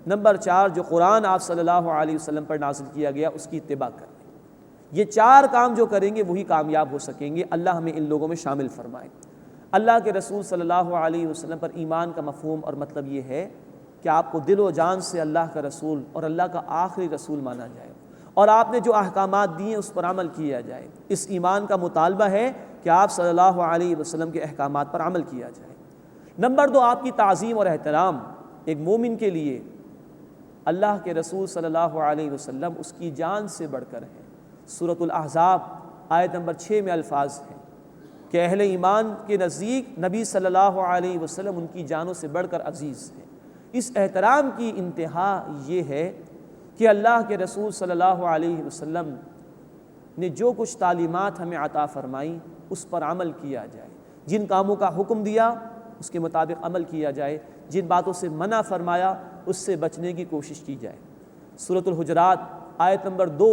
نمبر 4، جو قرآن آپ صلی اللہ علیہ وسلم پر نازل کیا گیا اس کی اتباع کریں۔ یہ 4 کام جو کریں گے وہی کامیاب ہو سکیں گے۔ اللہ ہمیں ان لوگوں میں شامل فرمائے۔ اللہ کے رسول صلی اللہ علیہ وسلم پر ایمان کا مفہوم اور مطلب یہ ہے کہ آپ کو دل و جان سے اللہ کا رسول اور اللہ کا آخری رسول مانا جائے، اور آپ نے جو احکامات دیے اس پر عمل کیا جائے۔ اس ایمان کا مطالبہ ہے کہ آپ صلی اللہ علیہ وسلم کے احکامات پر عمل کیا جائے۔ نمبر 2، آپ کی تعظیم اور احترام۔ ایک مومن کے لیے اللہ کے رسول صلی اللہ علیہ وسلم اس کی جان سے بڑھ کر ہے۔ سورۃ الاحزاب آیت نمبر 6 میں الفاظ ہیں کہ اہل ایمان کے نزدیک نبی صلی اللہ علیہ وسلم ان کی جانوں سے بڑھ کر عزیز ہیں۔ اس احترام کی انتہا یہ ہے کہ اللہ کے رسول صلی اللہ علیہ وسلم نے جو کچھ تعلیمات ہمیں عطا فرمائیں اس پر عمل کیا جائے، جن کاموں کا حکم دیا اس کے مطابق عمل کیا جائے، جن باتوں سے منع فرمایا اس سے بچنے کی کوشش کی جائے۔ سورۃ الحجرات آیت نمبر 2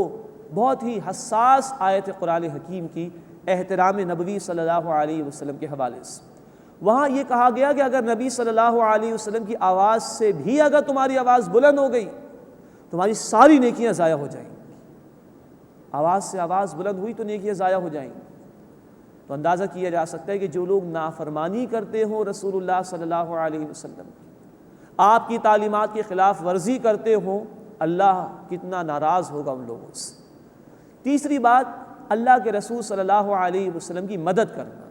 بہت ہی حساس آیت قرآن حکیم کی احترام نبوی صلی اللہ علیہ وسلم کے حوالے سے۔ وہاں یہ کہا گیا کہ اگر نبی صلی اللہ علیہ وسلم کی آواز سے بھی اگر تمہاری آواز بلند ہو گئی تمہاری ساری نیکیاں ضائع ہو جائیں گی۔ آواز سے آواز بلند ہوئی تو نیکیاں ضائع ہو جائیں گی۔ تو اندازہ کیا جا سکتا ہے کہ جو لوگ نافرمانی کرتے ہوں رسول اللہ صلی اللہ علیہ وسلم آپ کی تعلیمات کی خلاف ورزی کرتے ہوں، اللہ کتنا ناراض ہوگا ان لوگوں سے۔ تیسری بات، اللہ کے رسول صلی اللہ علیہ وسلم کی مدد کرنا۔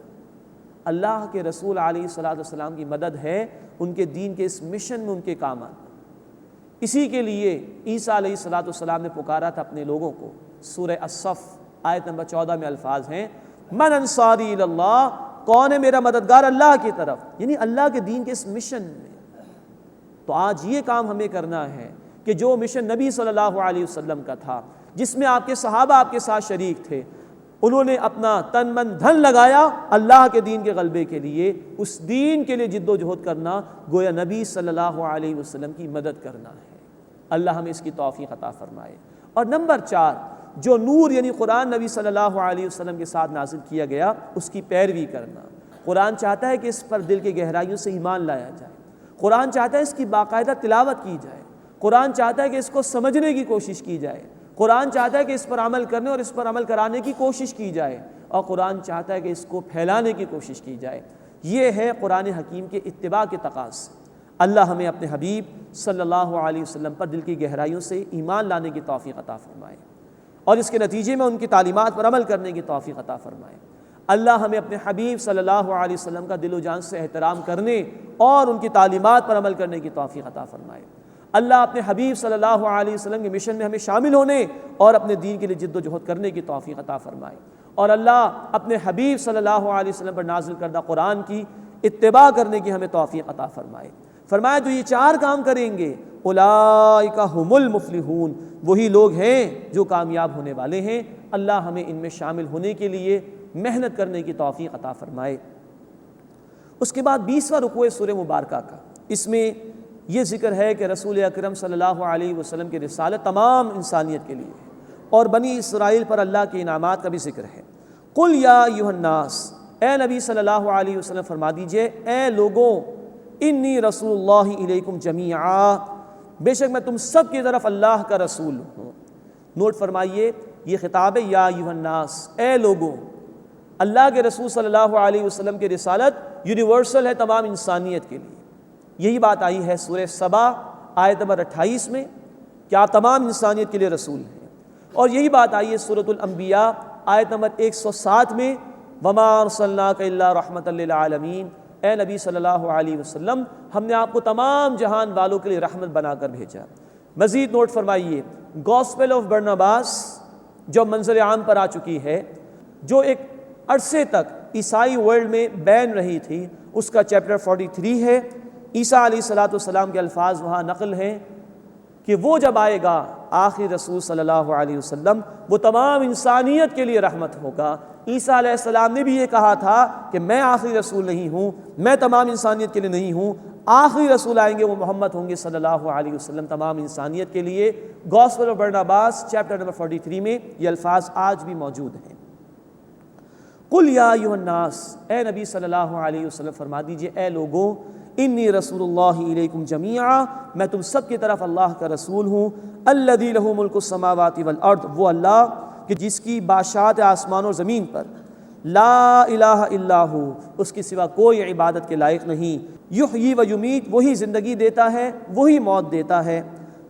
اللہ کے رسول علیہ الصلوۃ والسلام کی مدد ہے ان کے دین کے اس مشن میں ان کے کام آنا۔ اسی کے لیے عیسیٰ علیہ الصلوۃ والسلام نے پکارا تھا اپنے لوگوں کو۔ سورہ الصف آیت نمبر 14 میں الفاظ ہیں، من انصاری الی اللہ، کون ہے میرا مددگار اللہ کی طرف، یعنی اللہ کے دین کے اس مشن میں۔ تو آج یہ کام ہمیں کرنا ہے کہ جو مشن نبی صلی اللہ علیہ وسلم کا تھا، جس میں آپ کے صحابہ آپ کے ساتھ شریک تھے، انہوں نے اپنا تن من دھن لگایا اللہ کے دین کے غلبے کے لیے، اس دین کے لیے جد و جہد کرنا گویا نبی صلی اللہ علیہ وسلم کی مدد کرنا ہے۔ اللہ ہمیں اس کی توفیق عطا فرمائے۔ اور نمبر 4، جو نور یعنی قرآن نبی صلی اللہ علیہ وسلم کے ساتھ نازل کیا گیا اس کی پیروی کرنا۔ قرآن چاہتا ہے کہ اس پر دل کے گہرائیوں سے ایمان لایا جائے، قرآن چاہتا ہے اس کی باقاعدہ تلاوت کی جائے، قرآن چاہتا ہے کہ اس کو سمجھنے کی کوشش کی جائے، قرآن چاہتا ہے کہ اس پر عمل کرنے اور اس پر عمل کرانے کی کوشش کی جائے، اور قرآن چاہتا ہے کہ اس کو پھیلانے کی کوشش کی جائے۔ یہ ہے قرآن حکیم کے اتباع کے تقاضے۔ اللہ ہمیں اپنے حبیب صلی اللہ علیہ وسلم پر دل کی گہرائیوں سے ایمان لانے کی توفیق عطا فرمائے، اور اس کے نتیجے میں ان کی تعلیمات پر عمل کرنے کی توفیق عطا فرمائے۔ اللہ ہمیں اپنے حبیب صلی اللہ علیہ وسلم کا دل و جان سے احترام کرنے اور ان کی تعلیمات پر عمل کرنے کی توفیق عطا فرمائے۔ اللہ اپنے حبیب صلی اللہ علیہ وسلم کے مشن میں ہمیں شامل ہونے اور اپنے دین کے لیے جد و جہد کرنے کی توفیق عطا فرمائے، اور اللہ اپنے حبیب صلی اللہ علیہ وسلم پر نازل کردہ قرآن کی اتباع کرنے کی ہمیں توفیق عطا فرمائے۔ فرمایا جو یہ 4 کام کریں گے اولئک هم المفلحون، وہی لوگ ہیں جو کامیاب ہونے والے ہیں۔ اللہ ہمیں ان میں شامل ہونے کے لیے محنت کرنے کی توفیق عطا فرمائے۔ اس کے بعد 20واں رکوع سورہ مبارکہ کا، اس میں یہ ذکر ہے کہ رسول اکرم صلی اللہ علیہ وسلم کی رسالت تمام انسانیت کے لیے ہے، اور بنی اسرائیل پر اللہ کے انعامات کا بھی ذکر ہے۔ قل یا ایھا الناس، اے نبی صلی اللہ علیہ وسلم فرما دیجئے اے لوگوں، انی رسول اللہ الیکم جمیعا، بے شک میں تم سب کی طرف اللہ کا رسول ہوں۔ نوٹ فرمائیے یہ خطاب ہے یا ایھا الناس، اے لوگوں۔ اللہ کے رسول صلی اللہ علیہ وسلم کی رسالت یونیورسل ہے تمام انسانیت کے لیے۔ یہی بات آئی ہے سورہ سبا آیت نمبر 28 میں کہ آپ تمام انسانیت کے لیے رسول ہیں، اور یہی بات آئی ہے سورۃ الانبیاء آیت نمبر 107 میں وما ارسلناک الا رحمۃ للعالمین، اے نبی صلی اللہ علیہ وسلم ہم نے آپ کو تمام جہان والوں کے لیے رحمت بنا کر بھیجا۔ مزید نوٹ فرمائیے، گاسپل آف برناباس جو منظر عام پر آ چکی ہے، جو ایک عرصے تک عیسائی ورلڈ میں بین رہی تھی، اس کا چیپٹر 43 ہے۔ عیسیٰ علیہ السلام کے الفاظ وہاں نقل ہیں کہ وہ جب آئے گا آخری رسول صلی اللہ علیہ وسلم، وہ تمام انسانیت کے لیے رحمت ہوگا۔ عیسیٰ علیہ السلام نے بھی یہ کہا تھا کہ میں آخری رسول نہیں ہوں، میں تمام انسانیت کے لیے نہیں ہوں، آخری رسول آئیں گے وہ محمد ہوں گے صلی اللہ علیہ وسلم تمام انسانیت کے لیے۔ گاسپل آف برناباس چیپٹر نمبر 43 میں یہ الفاظ آج بھی موجود ہیں۔ قل یا ایھا الناس، اے نبی صلی اللہ علیہ وسلم فرما دیجئے اے لوگوں، انی رسول اللہ الیکم جمیعا، میں تم سب کی طرف اللہ کا رسول ہوں۔ الذی لہ ملک السماوات والارض، وہ اللہ کہ جس کی بادشاہت آسمان اور زمین پر، لا الہ الا ہو، اس کی سوا کوئی عبادت کے لائق نہیں، یحیی و یمیت، وہی زندگی دیتا ہے وہی موت دیتا ہے۔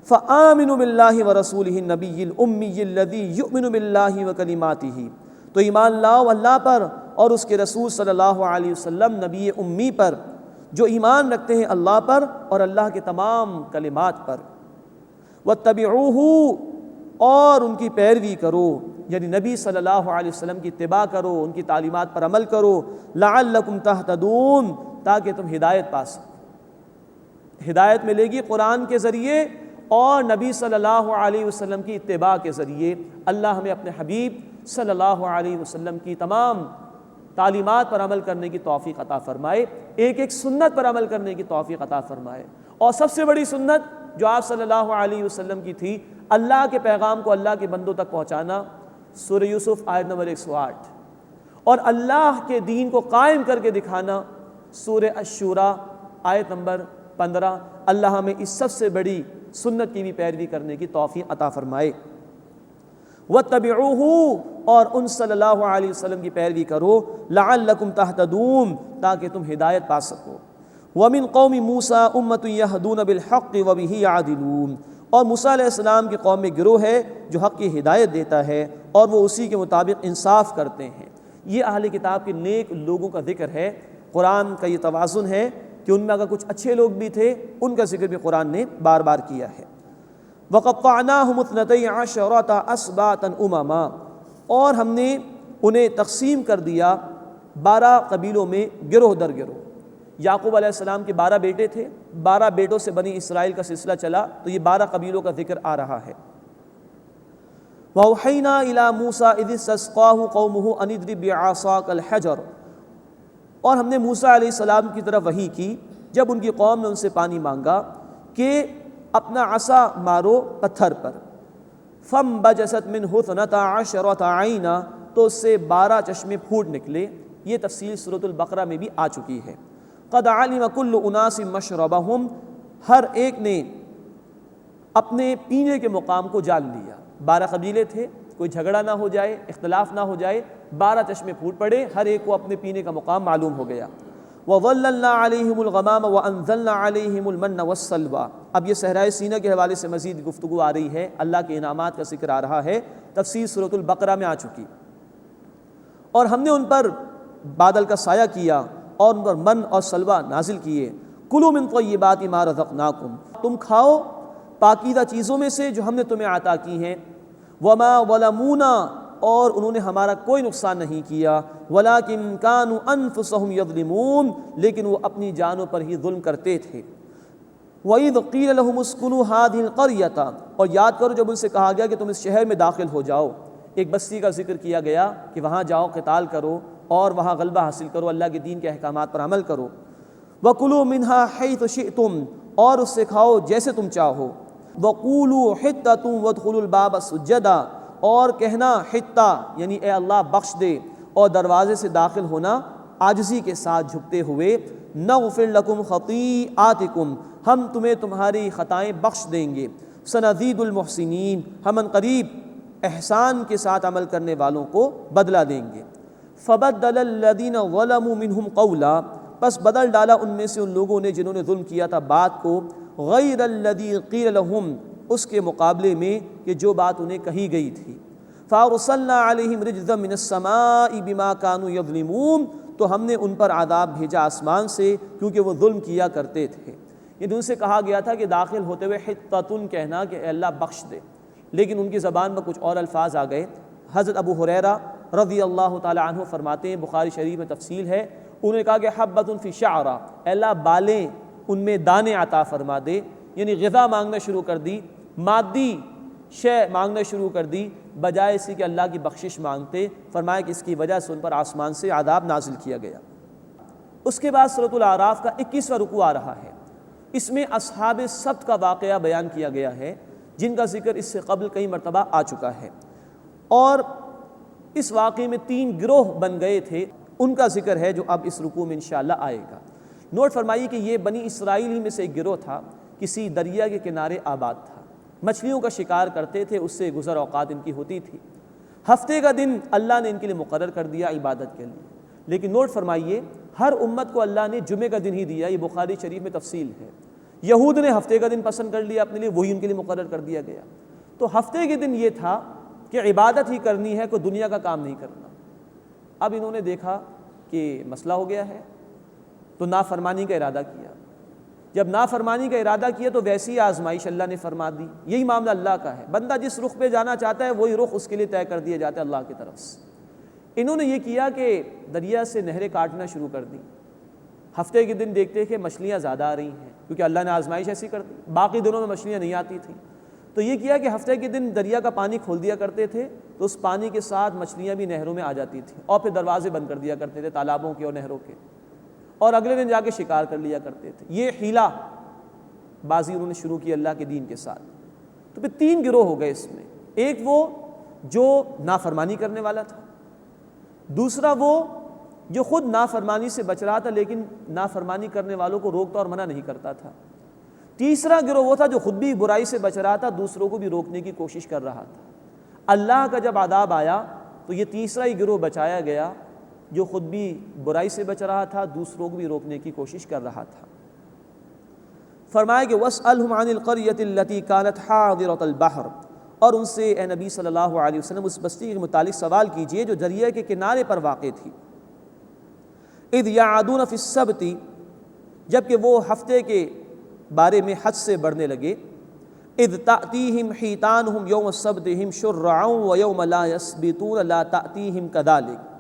فآمنوا باللہ ورسولہ النبی الامی الذی یؤمن باللہ وکلماتہ، تو ایمان لاؤ اللہ پر اور اس کے رسول صلی اللہ علیہ وسلم نبی امی پر، جو ایمان رکھتے ہیں اللہ پر اور اللہ کے تمام کلمات پر۔ واتبعوہ، اور ان کی پیروی کرو، یعنی نبی صلی اللہ علیہ وسلم کی اتباع کرو، ان کی تعلیمات پر عمل کرو۔ لعلکم تہتدون، تاکہ تم ہدایت پا سکو۔ ہدایت ملے گی قرآن کے ذریعے اور نبی صلی اللہ علیہ وسلم کی اتباع کے ذریعے۔ اللہ ہمیں اپنے حبیب صلی اللہ علیہ وسلم کی تمام تعلیمات پر عمل کرنے کی توفیق عطا فرمائے، ایک ایک سنت پر عمل کرنے کی توفیق عطا فرمائے۔ اور سب سے بڑی سنت جو آپ صلی اللہ علیہ وسلم کی تھی، اللہ کے پیغام کو اللہ کے بندوں تک پہنچانا، سورہ یوسف آیت نمبر 108، اور اللہ کے دین کو قائم کر کے دکھانا، سورہ الشورى آیت نمبر 15۔ اللہ ہمیں اس سب سے بڑی سنت کی بھی پیروی کرنے کی توفیق عطا فرمائے۔ وَاتَّبِعُوهُ، اور ان صلی اللہ علیہ وسلم کی پیروی کرو، لعلکم تہتدون، تاکہ تم ہدایت پا سکو۔ وَمِن قَوْمِ مُوسَىٰ أُمَّةٌ يَهْدُونَ بِالْحَقِّ وَبِهِ يَعْدِلُونَ، اور موسیٰ علیہ السلام کی قوم میں گروہ ہے جو حق کی ہدایت دیتا ہے اور وہ اسی کے مطابق انصاف کرتے ہیں۔ یہ اہل کتاب کے نیک لوگوں کا ذکر ہے۔ قرآن کا یہ توازن ہے کہ ان میں اگر کچھ اچھے لوگ بھی تھے، ان کا ذکر بھی قرآن نے بار بار کیا ہے۔ وَقَطَّعْنَاهُمُ اثْنَتَيْ عَشَرَةَ أَسْبَاطًا أُمَمًا، اور ہم نے انہیں تقسیم کر دیا 12 قبیلوں میں گروہ در گروہ۔ یعقوب علیہ السلام کے 12 بیٹے تھے، 12 بیٹوں سے بنی اسرائیل کا سلسلہ چلا، تو یہ 12 قبیلوں کا ذکر آ رہا ہے۔ وَأَوْحَيْنَا إِلَىٰ مُوسَىٰ إِذِ اسْتَسْقَاهُ قَوْمُهُ أَنِ اضْرِب بِّعَصَاكَ الْحَجَرَ، اور ہم نے موسیٰ علیہ السلام کی طرف وحی کی جب ان کی قوم نے ان سے پانی مانگا کہ اپنا عصا مارو پتھر پر۔ فَانبَجَسَتْ مِنْهُ اثْنَتَا عَشْرَةَ عَيْنًا، تو اس سے 12 چشمے پھوٹ نکلے۔ یہ تفصیل سورۃ البقرہ میں بھی آ چکی ہے۔ قَدْ عَلِمَ كُلُّ أُنَاسٍ مَّشْرَبَهُمْ، ہر ایک نے اپنے پینے کے مقام کو جان لیا۔ 12 قبیلے تھے، کوئی جھگڑا نہ ہو جائے، اختلاف نہ ہو جائے، 12 چشمے پھوٹ پڑے، ہر ایک کو اپنے پینے کا مقام معلوم ہو گیا۔ وَظَلَّلْنَا عَلَيْهِمُ الْغَمَامَ وَأَنزَلْنَا عَلَيْهِمُ الْمَنَّ وَالسَّلْوَىٰ، اب یہ صحرائے سینا کے حوالے سے مزید گفتگو آ رہی ہے، اللہ کے انعامات کا ذکر آ رہا ہے، تفسیر سورۃ البقرہ میں آ چکی۔ اور ہم نے ان پر بادل کا سایہ کیا اور ان پر من اور سلوہ نازل کیے۔ کلوا من طیبات ما رزقناکم، تم کھاؤ پاکیزہ چیزوں میں سے جو ہم نے تمہیں عطا کی ہیں۔ وما ظلمونا، اور انہوں نے ہمارا کوئی نقصان نہیں کیا۔ ولکن کانوا انفسهم یظلمون، لیکن وہ اپنی جانوں پر ہی ظلم کرتے تھے۔ وَإِذْ قِيلَ لَهُمُ اسْكُنُوا هَٰذِهِ الْقَرْيَةَ، اور یاد کرو جب ان سے کہا گیا کہ تم اس شہر میں داخل ہو جاؤ، ایک بستی کا ذکر کیا گیا کہ وہاں جاؤ، قتال کرو اور وہاں غلبہ حاصل کرو، اللہ کے دین کے احکامات پر عمل کرو۔ وَكُلُوا مِنْهَا حَيْثُ شِئْتُمْ، اور اس سے کھاؤ جیسے تم چاہو۔ وَقُولُوا حِطَّةٌ وَادْخُلُوا الْبَابَ سُجَّدًا، اور کہنا حطہ یعنی اے اللہ بخش دے، اور دروازے سے داخل ہونا عاجزی کے ساتھ جھکتے ہوئے۔ نغفر لکم خطیئاتکم، ہم تمہیں تمہاری خطائیں بخش دیں گے۔ سنزید المحسنین، ہم ان قریب احسان کے ساتھ عمل کرنے والوں کو بدلہ دیں گے۔ فبدل الذین ظلموا منہم قولا، پس بدل ڈالا ان میں سے ان لوگوں نے جنہوں نے ظلم کیا تھا بات کو، غیر الذی قیل لہم، اس کے مقابلے میں کہ جو بات انہیں کہی گئی تھی۔ فارسلنا علیہم رجزا من السماء بما كانوا یظلمون، تو ہم نے ان پر عذاب بھیجا آسمان سے کیونکہ وہ ظلم کیا کرتے تھے۔ یہ ان سے کہا گیا تھا کہ داخل ہوتے ہوئے حطۃ کہنا کہ اے اللہ بخش دے، لیکن ان کی زبان میں کچھ اور الفاظ آ گئے۔ حضرت ابو ہریرہ رضی اللہ تعالی عنہ فرماتے ہیں، بخاری شریف میں تفصیل ہے، انہوں نے کہا کہ حبۃ فی شعرہ، اے اللہ بالیں ان میں دانے عطا فرما دے، یعنی غذا مانگنا شروع کر دی، مادی شے مانگنا شروع کر دی، بجائے اسی کہ اللہ کی بخشش مانگتے۔ فرمایا کہ اس کی وجہ سے ان پر آسمان سے عذاب نازل کیا گیا۔ اس کے بعد سورۃ الاعراف کا 21واں رکوع آ رہا ہے، اس میں اصحاب سبت کا واقعہ بیان کیا گیا ہے، جن کا ذکر اس سے قبل کئی مرتبہ آ چکا ہے، اور اس واقعے میں 3 گروہ بن گئے تھے، ان کا ذکر ہے جو اب اس رکوع میں انشاءاللہ آئے گا۔ نوٹ فرمائیے کہ یہ بنی اسرائیل ہی میں سے ایک گروہ تھا، کسی دریا کے کنارے آباد تھا، مچھلیوں کا شکار کرتے تھے، اس سے گزر اوقات ان کی ہوتی تھی۔ ہفتے کا دن اللہ نے ان کے لیے مقرر کر دیا عبادت کے لیے، لیکن نوٹ فرمائیے ہر امت کو اللہ نے جمعے کا دن ہی دیا، یہ بخاری شریف میں تفصیل ہے۔ یہود نے ہفتے کا دن پسند کر لیا اپنے لیے، وہی ان کے لیے مقرر کر دیا گیا۔ تو ہفتے کے دن یہ تھا کہ عبادت ہی کرنی ہے، کوئی دنیا کا کام نہیں کرنا۔ اب انہوں نے دیکھا کہ مسئلہ ہو گیا ہے، تو نافرمانی کا ارادہ کیا۔ جب نافرمانی کا ارادہ کیا تو ویسی آزمائش اللہ نے فرما دی۔ یہی معاملہ اللہ کا ہے، بندہ جس رخ پہ جانا چاہتا ہے وہی رخ اس کے لیے طے کر دیا جاتا ہے اللہ کی طرف سے۔ انہوں نے یہ کیا کہ دریا سے نہریں کاٹنا شروع کر دی۔ ہفتے کے دن دیکھتے کہ مچھلیاں زیادہ آ رہی ہیں، کیونکہ اللہ نے آزمائش ایسی کر دی، باقی دنوں میں مچھلیاں نہیں آتی تھیں۔ تو یہ کیا کہ ہفتے کے دن دریا کا پانی کھول دیا کرتے تھے، تو اس پانی کے ساتھ مچھلیاں بھی نہروں میں آ جاتی تھیں، اور پھر دروازے بند کر دیا کرتے تھے تالابوں کے اور نہروں کے، اور اگلے دن جا کے شکار کر لیا کرتے تھے۔ یہ حیلہ بازی انہوں نے شروع کی اللہ کے دین کے ساتھ۔ تو پھر 3 گروہ ہو گئے اس میں، ایک وہ جو نافرمانی کرنے والا تھا، دوسرا وہ جو خود نافرمانی سے بچ رہا تھا لیکن نافرمانی کرنے والوں کو روکتا اور منع نہیں کرتا تھا، تیسرا گروہ وہ تھا جو خود بھی برائی سے بچ رہا تھا، دوسروں کو بھی روکنے کی کوشش کر رہا تھا۔ اللہ کا جب عذاب آیا تو یہ تیسرا ہی گروہ بچایا گیا، جو خود بھی برائی سے بچ رہا تھا، دوسروں کو بھی روکنے کی کوشش کر رہا تھا۔ فرمایا کہ وَاسْأَلْهُمْ عَنِ الْقَرْيَةِ الَّتِي كَانَتْ حَاضِرَةَ الْبَحْرِ، اور ان سے اے نبی صلی اللہ علیہ وسلم اس بستی کے متعلق سوال کیجئے جو دریا کے کنارے پر واقع تھی۔ اِذْ يَعَدُونَ فِي السَّبْتِ، جبکہ وہ ہفتے کے بارے میں حد سے بڑھنے لگے۔ اِذْ تَأْتِيهِمْ حِيتَانُهُمْ يَوْمَ السَّبْتِهِمْ شُرَّعًا وَيَوْمَ لَا يَسْبِتُونَ لَا تَأْتِيهِمْ كَذَلِكَ،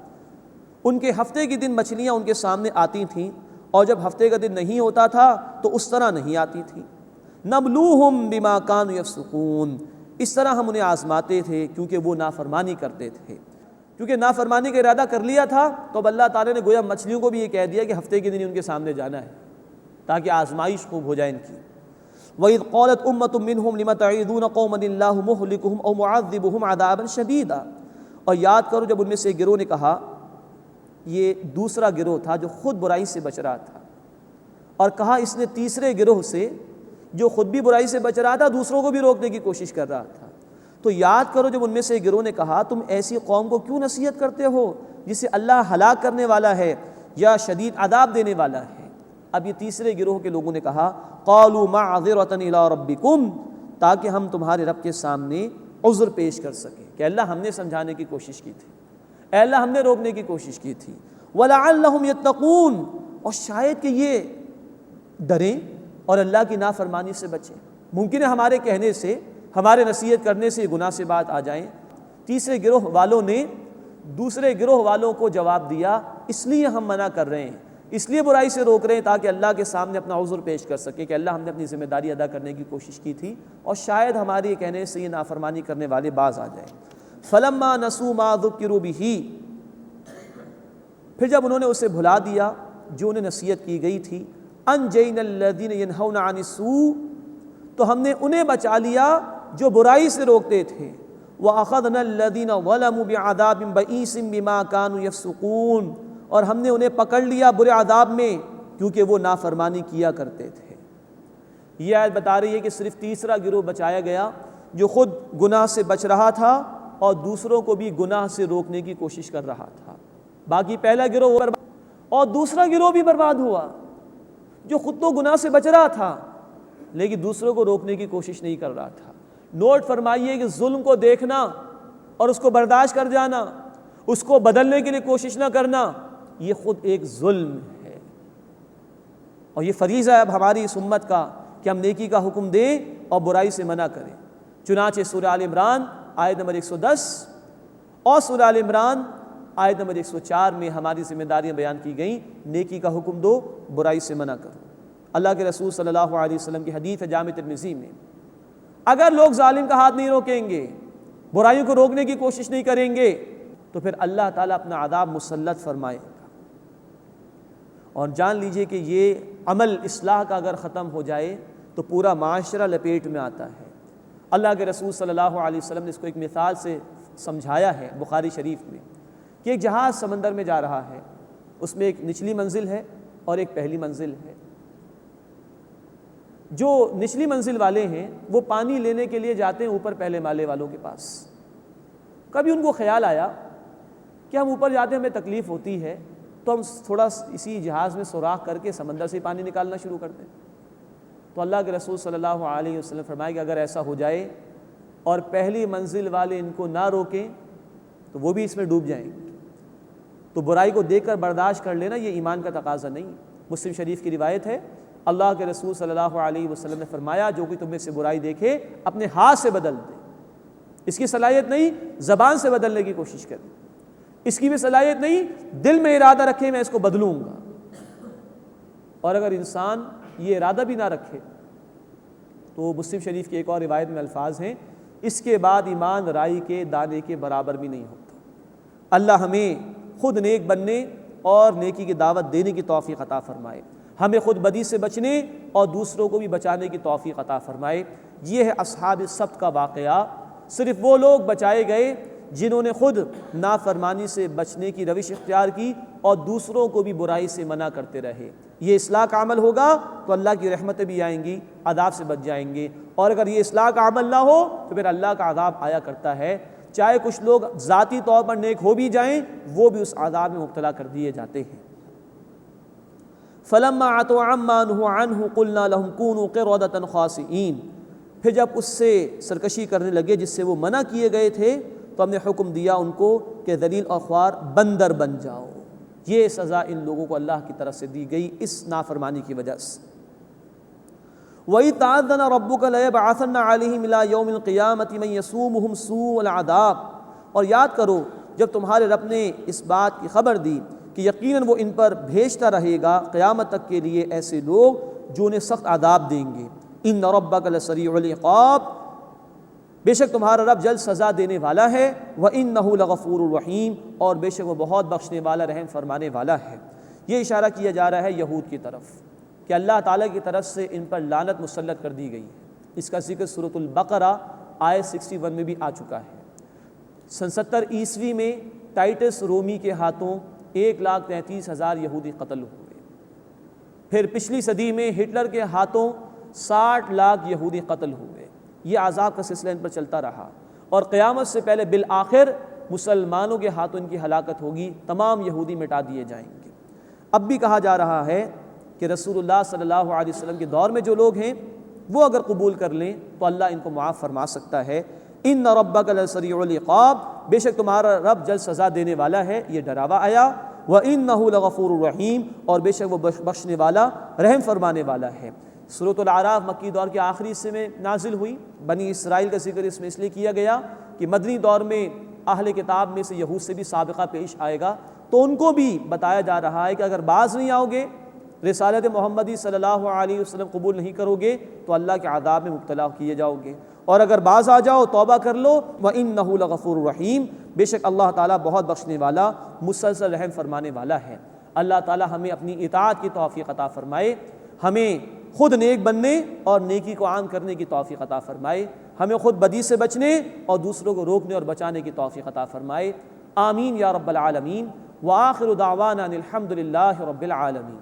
ان کے ہفتے کے دن مچھلیاں ان کے سامنے آتی تھیں، اور جب ہفتے کا دن نہیں ہوتا تھا تو اس طرح نہیں آتی تھی۔ نبلوہم بما کانوا یفسقون، اس طرح ہم انہیں آزماتے تھے کیونکہ وہ نافرمانی کرتے تھے۔ کیونکہ نافرمانی کا ارادہ کر لیا تھا تو اب اللہ تعالیٰ نے گویا مچھلیوں کو بھی یہ کہہ دیا کہ ہفتے کے دن ان کے سامنے جانا ہے تاکہ آزمائش خوب ہو جائے ان کی۔ وَإِذْ قَالَتْ أُمَّةٌ مِّنْهُمْ لِمَ تَعِظُونَ قَوْمًا اللَّهُ مُهْلِكُهُمْ أَوْ مُعَذِّبُهُمْ عَذَابًا شَدِيدًا، اور یاد کرو جب ان میں سے ایک گروہ نے کہا، یہ دوسرا گروہ تھا جو خود برائی سے بچ رہا تھا، اور کہا اس نے تیسرے گروہ سے جو خود بھی برائی سے بچ رہا تھا دوسروں کو بھی روکنے کی کوشش کر رہا تھا، تو یاد کرو جب ان میں سے ایک گروہ نے کہا تم ایسی قوم کو کیوں نصیحت کرتے ہو جسے اللہ ہلاک کرنے والا ہے یا شدید عذاب دینے والا ہے۔ اب یہ تیسرے گروہ کے لوگوں نے کہا قالوا معذرۃ الی ربکم، تاکہ ہم تمہارے رب کے سامنے عذر پیش کر سکیں کہ اللہ ہم نے سمجھانے کی کوشش کی تھی، اے اللہ ہم نے روکنے کی کوشش کی تھی، ولعلہم یتقون، اور شاید کہ یہ ڈریں اور اللہ کی نافرمانی سے بچیں۔ ممکن ہے ہمارے کہنے سے، ہمارے نصیحت کرنے سے گناہ سے بات آ جائیں۔ تیسرے گروہ والوں نے دوسرے گروہ والوں کو جواب دیا اس لیے ہم منع کر رہے ہیں، اس لیے برائی سے روک رہے ہیں تاکہ اللہ کے سامنے اپنا عذر پیش کر سکے کہ اللہ ہم نے اپنی ذمہ داری ادا کرنے کی کوشش کی تھی اور شاید ہمارے کہنے سے یہ نافرمانی کرنے والے باز آ جائیں۔ فلما نسوا ما ذکروا بہ، پھر جب انہوں نے اسے بھلا دیا جو انہیں نصیحت کی گئی تھی، انجینا الذین ینہون عن السوء، تو ہم نے انہیں بچا لیا جو برائی سے روکتے تھے، وَأَخَذْنَا الَّذِينَ ظَلَمُوا بِعَذَابٍ بَئِيسٍ بِمَا كَانُوا يَفْسُقُونَ، اور ہم نے انہیں پکڑ لیا برے عذاب میں کیونکہ وہ نافرمانی کیا کرتے تھے۔ یہ آیت بتا رہی ہے کہ صرف تیسرا گروہ بچایا گیا جو خود گناہ سے بچ رہا تھا اور دوسروں کو بھی گناہ سے روکنے کی کوشش کر رہا تھا، باقی پہلا گروہ اور دوسرا گروہ بھی برباد ہوا جو خود تو گناہ سے بچ رہا تھا لیکن دوسروں کو روکنے کی کوشش نہیں کر رہا تھا۔ نوٹ فرمائیے کہ ظلم کو دیکھنا اور اس کو برداشت کر جانا، اس کو بدلنے کے لیے کوشش نہ کرنا، یہ خود ایک ظلم ہے۔ اور یہ فریضہ ہے اب ہماری اس امت کا کہ ہم نیکی کا حکم دیں اور برائی سے منع کریں۔ چنانچہ سورہ آل عمران آیت نمبر 110 اور سورہ آل عمران آیت نمبر 104 میں ہماری ذمہ داریاں بیان کی گئیں۔ نیکی کا حکم دو، برائی سے منع کرو۔ اللہ کے رسول صلی اللہ علیہ وسلم کی حدیث ہے جامع ترمذی میں، اگر لوگ ظالم کا ہاتھ نہیں روکیں گے، برائیوں کو روکنے کی کوشش نہیں کریں گے تو پھر اللہ تعالیٰ اپنا عذاب مسلط فرمائے گا۔ اور جان لیجئے کہ یہ عمل اصلاح کا اگر ختم ہو جائے تو پورا معاشرہ لپیٹ میں آتا ہے۔ اللہ کے رسول صلی اللہ علیہ وسلم نے اس کو ایک مثال سے سمجھایا ہے بخاری شریف میں کہ ایک جہاز سمندر میں جا رہا ہے، اس میں ایک نچلی منزل ہے اور ایک پہلی منزل ہے۔ جو نچلی منزل والے ہیں وہ پانی لینے کے لیے جاتے ہیں اوپر پہلے مالے والوں کے پاس۔ کبھی ان کو خیال آیا کہ ہم اوپر جاتے ہیں ہمیں تکلیف ہوتی ہے تو ہم تھوڑا اسی جہاز میں سوراخ کر کے سمندر سے پانی نکالنا شروع کر دیں۔ تو اللہ کے رسول صلی اللہ علیہ وسلم فرمائے کہ اگر ایسا ہو جائے اور پہلی منزل والے ان کو نہ روکیں تو وہ بھی اس میں ڈوب جائیں گے۔ تو برائی کو دیکھ کر برداشت کر لینا یہ ایمان کا تقاضا نہیں۔ مسلم شریف کی روایت ہے، اللہ کے رسول صلی اللہ علیہ وسلم نے فرمایا جو کوئی تم میں سے برائی دیکھے اپنے ہاتھ سے بدل دے۔ اس کی صلاحیت نہیں زبان سے بدلنے کی کوشش کرے، اس کی بھی صلاحیت نہیں دل میں ارادہ رکھے میں اس کو بدلوں گا۔ اور اگر انسان یہ ارادہ بھی نہ رکھے تو مسلم شریف کی ایک اور روایت میں الفاظ ہیں، اس کے بعد ایمان رائی کے دانے کے برابر بھی نہیں ہوتا۔ اللہ ہمیں خود نیک بننے اور نیکی کی دعوت دینے کی توفیق عطا فرمائے، ہمیں خود بدی سے بچنے اور دوسروں کو بھی بچانے کی توفیق عطا فرمائے۔ یہ ہے اصحاب السبت کا واقعہ۔ صرف وہ لوگ بچائے گئے جنہوں نے خود نافرمانی سے بچنے کی روش اختیار کی اور دوسروں کو بھی برائی سے منع کرتے رہے۔ یہ اصلاح کا عمل ہوگا تو اللہ کی رحمتیں بھی آئیں گی، عذاب سے بچ جائیں گے، اور اگر یہ اصلاح کا عمل نہ ہو تو پھر اللہ کا عذاب آیا کرتا ہے۔ چاہے کچھ لوگ ذاتی طور پر نیک ہو بھی جائیں وہ بھی اس عذاب میں مبتلا کر دیے جاتے ہیں۔ فَلَمَّا عَتَوْا عَمَّا نُهُوا عَنْهُ قُلْنَا لَهُمْ كُونُوا قِرَدَةً خَاسِئِينَ، پھر جب اس سے سرکشی کرنے لگے جس سے وہ منع کیے گئے تھے تو ہم نے حکم دیا ان کو کہ ذلیل اور خوار بندر بن جاؤ۔ یہ سزا ان لوگوں کو اللہ کی طرف سے دی گئی اس نافرمانی کی وجہ سے۔ وَإِذْ تَعَذَّنَ رَبُّكَ لَيَبْعَثَنَّ عَلَيْهِمْ إِلَىٰ يَوْمِ الْقِيَامَةِ مَن يَسُومُهُمْ سُوءَ الْعَذَابِ، اور یاد کرو جب تمہارے رب نے اس بات کی خبر دی کہ یقیناً وہ ان پر بھیجتا رہے گا قیامت تک کے لیے ایسے لوگ جو انہیں سخت عذاب دیں گے۔ إِنَّ رَبَّكَ لَسَرِيعُ الْعِقَابِ، بے شک تمہارا رب جلد سزا دینے والا ہے۔ وَإِنَّهُ لَغَفُورٌ رَحِيمٌ، اور بے شک وہ بہت بخشنے والا رحم فرمانے والا ہے۔ یہ اشارہ کیا جا رہا ہے یہود کی طرف کہ اللہ تعالیٰ کی طرف سے ان پر لعنت مسلط کر دی گئی ہے۔ اس کا ذکر سورۃ البقرہ آیت 61 میں بھی آ چکا ہے۔ 77 عیسوی میں ٹائٹس رومی کے ہاتھوں 1,33,000 یہودی قتل ہوئے۔ پھر پچھلی صدی میں ہٹلر کے ہاتھوں 60 لاکھ یہودی قتل ہوئے۔ یہ عذاب کا سلسلہ ان پر چلتا رہا اور قیامت سے پہلے بالآخر مسلمانوں کے ہاتھوں ان کی ہلاکت ہوگی، تمام یہودی مٹا دیے جائیں گے۔ اب بھی کہا جا رہا ہے کہ رسول اللہ صلی اللہ علیہ وسلم کے دور میں جو لوگ ہیں وہ اگر قبول کر لیں تو اللہ ان کو معاف فرما سکتا ہے۔ ان ربک لسریع العقاب، بے شک تمہارا رب جلد سزا دینے والا ہے، یہ ڈراوا آیا۔ وَإِنَّهُ لَغَفُورٌ رَحِيمٌ، اور بے شک وہ بخشنے والا رحم فرمانے والا ہے۔ سورۃ الاعراف مکی دور کے آخری حصے میں نازل ہوئی۔ بنی اسرائیل کا ذکر اس میں اس لیے کیا گیا کہ مدنی دور میں اہل کتاب میں سے یہود سے بھی سابقہ پیش آئے گا، تو ان کو بھی بتایا جا رہا ہے کہ اگر باز نہیں آؤ گے، رسالت محمدی صلی اللہ علیہ وسلم قبول نہیں کرو گے تو اللہ کے عذاب میں مبتلا کیے جاؤ گے، اور اگر باز آ جاؤ توبہ کر لو وَإِنَّهُ لَغَفُورٌ رَحِيمٌ، بے شک اللہ تعالیٰ بہت بخشنے والا مسلسل رحم فرمانے والا ہے۔ اللہ تعالیٰ ہمیں اپنی اطاعت کی توفیق عطا فرمائے، ہمیں خود نیک بننے اور نیکی کو عام کرنے کی توفیق عطا فرمائے، ہمیں خود بدی سے بچنے اور دوسروں کو روکنے اور بچانے کی توفیق عطا فرمائے۔ آمین یا رب العالمین۔ وآخر دعوانا الحمد للہ رب العالمین۔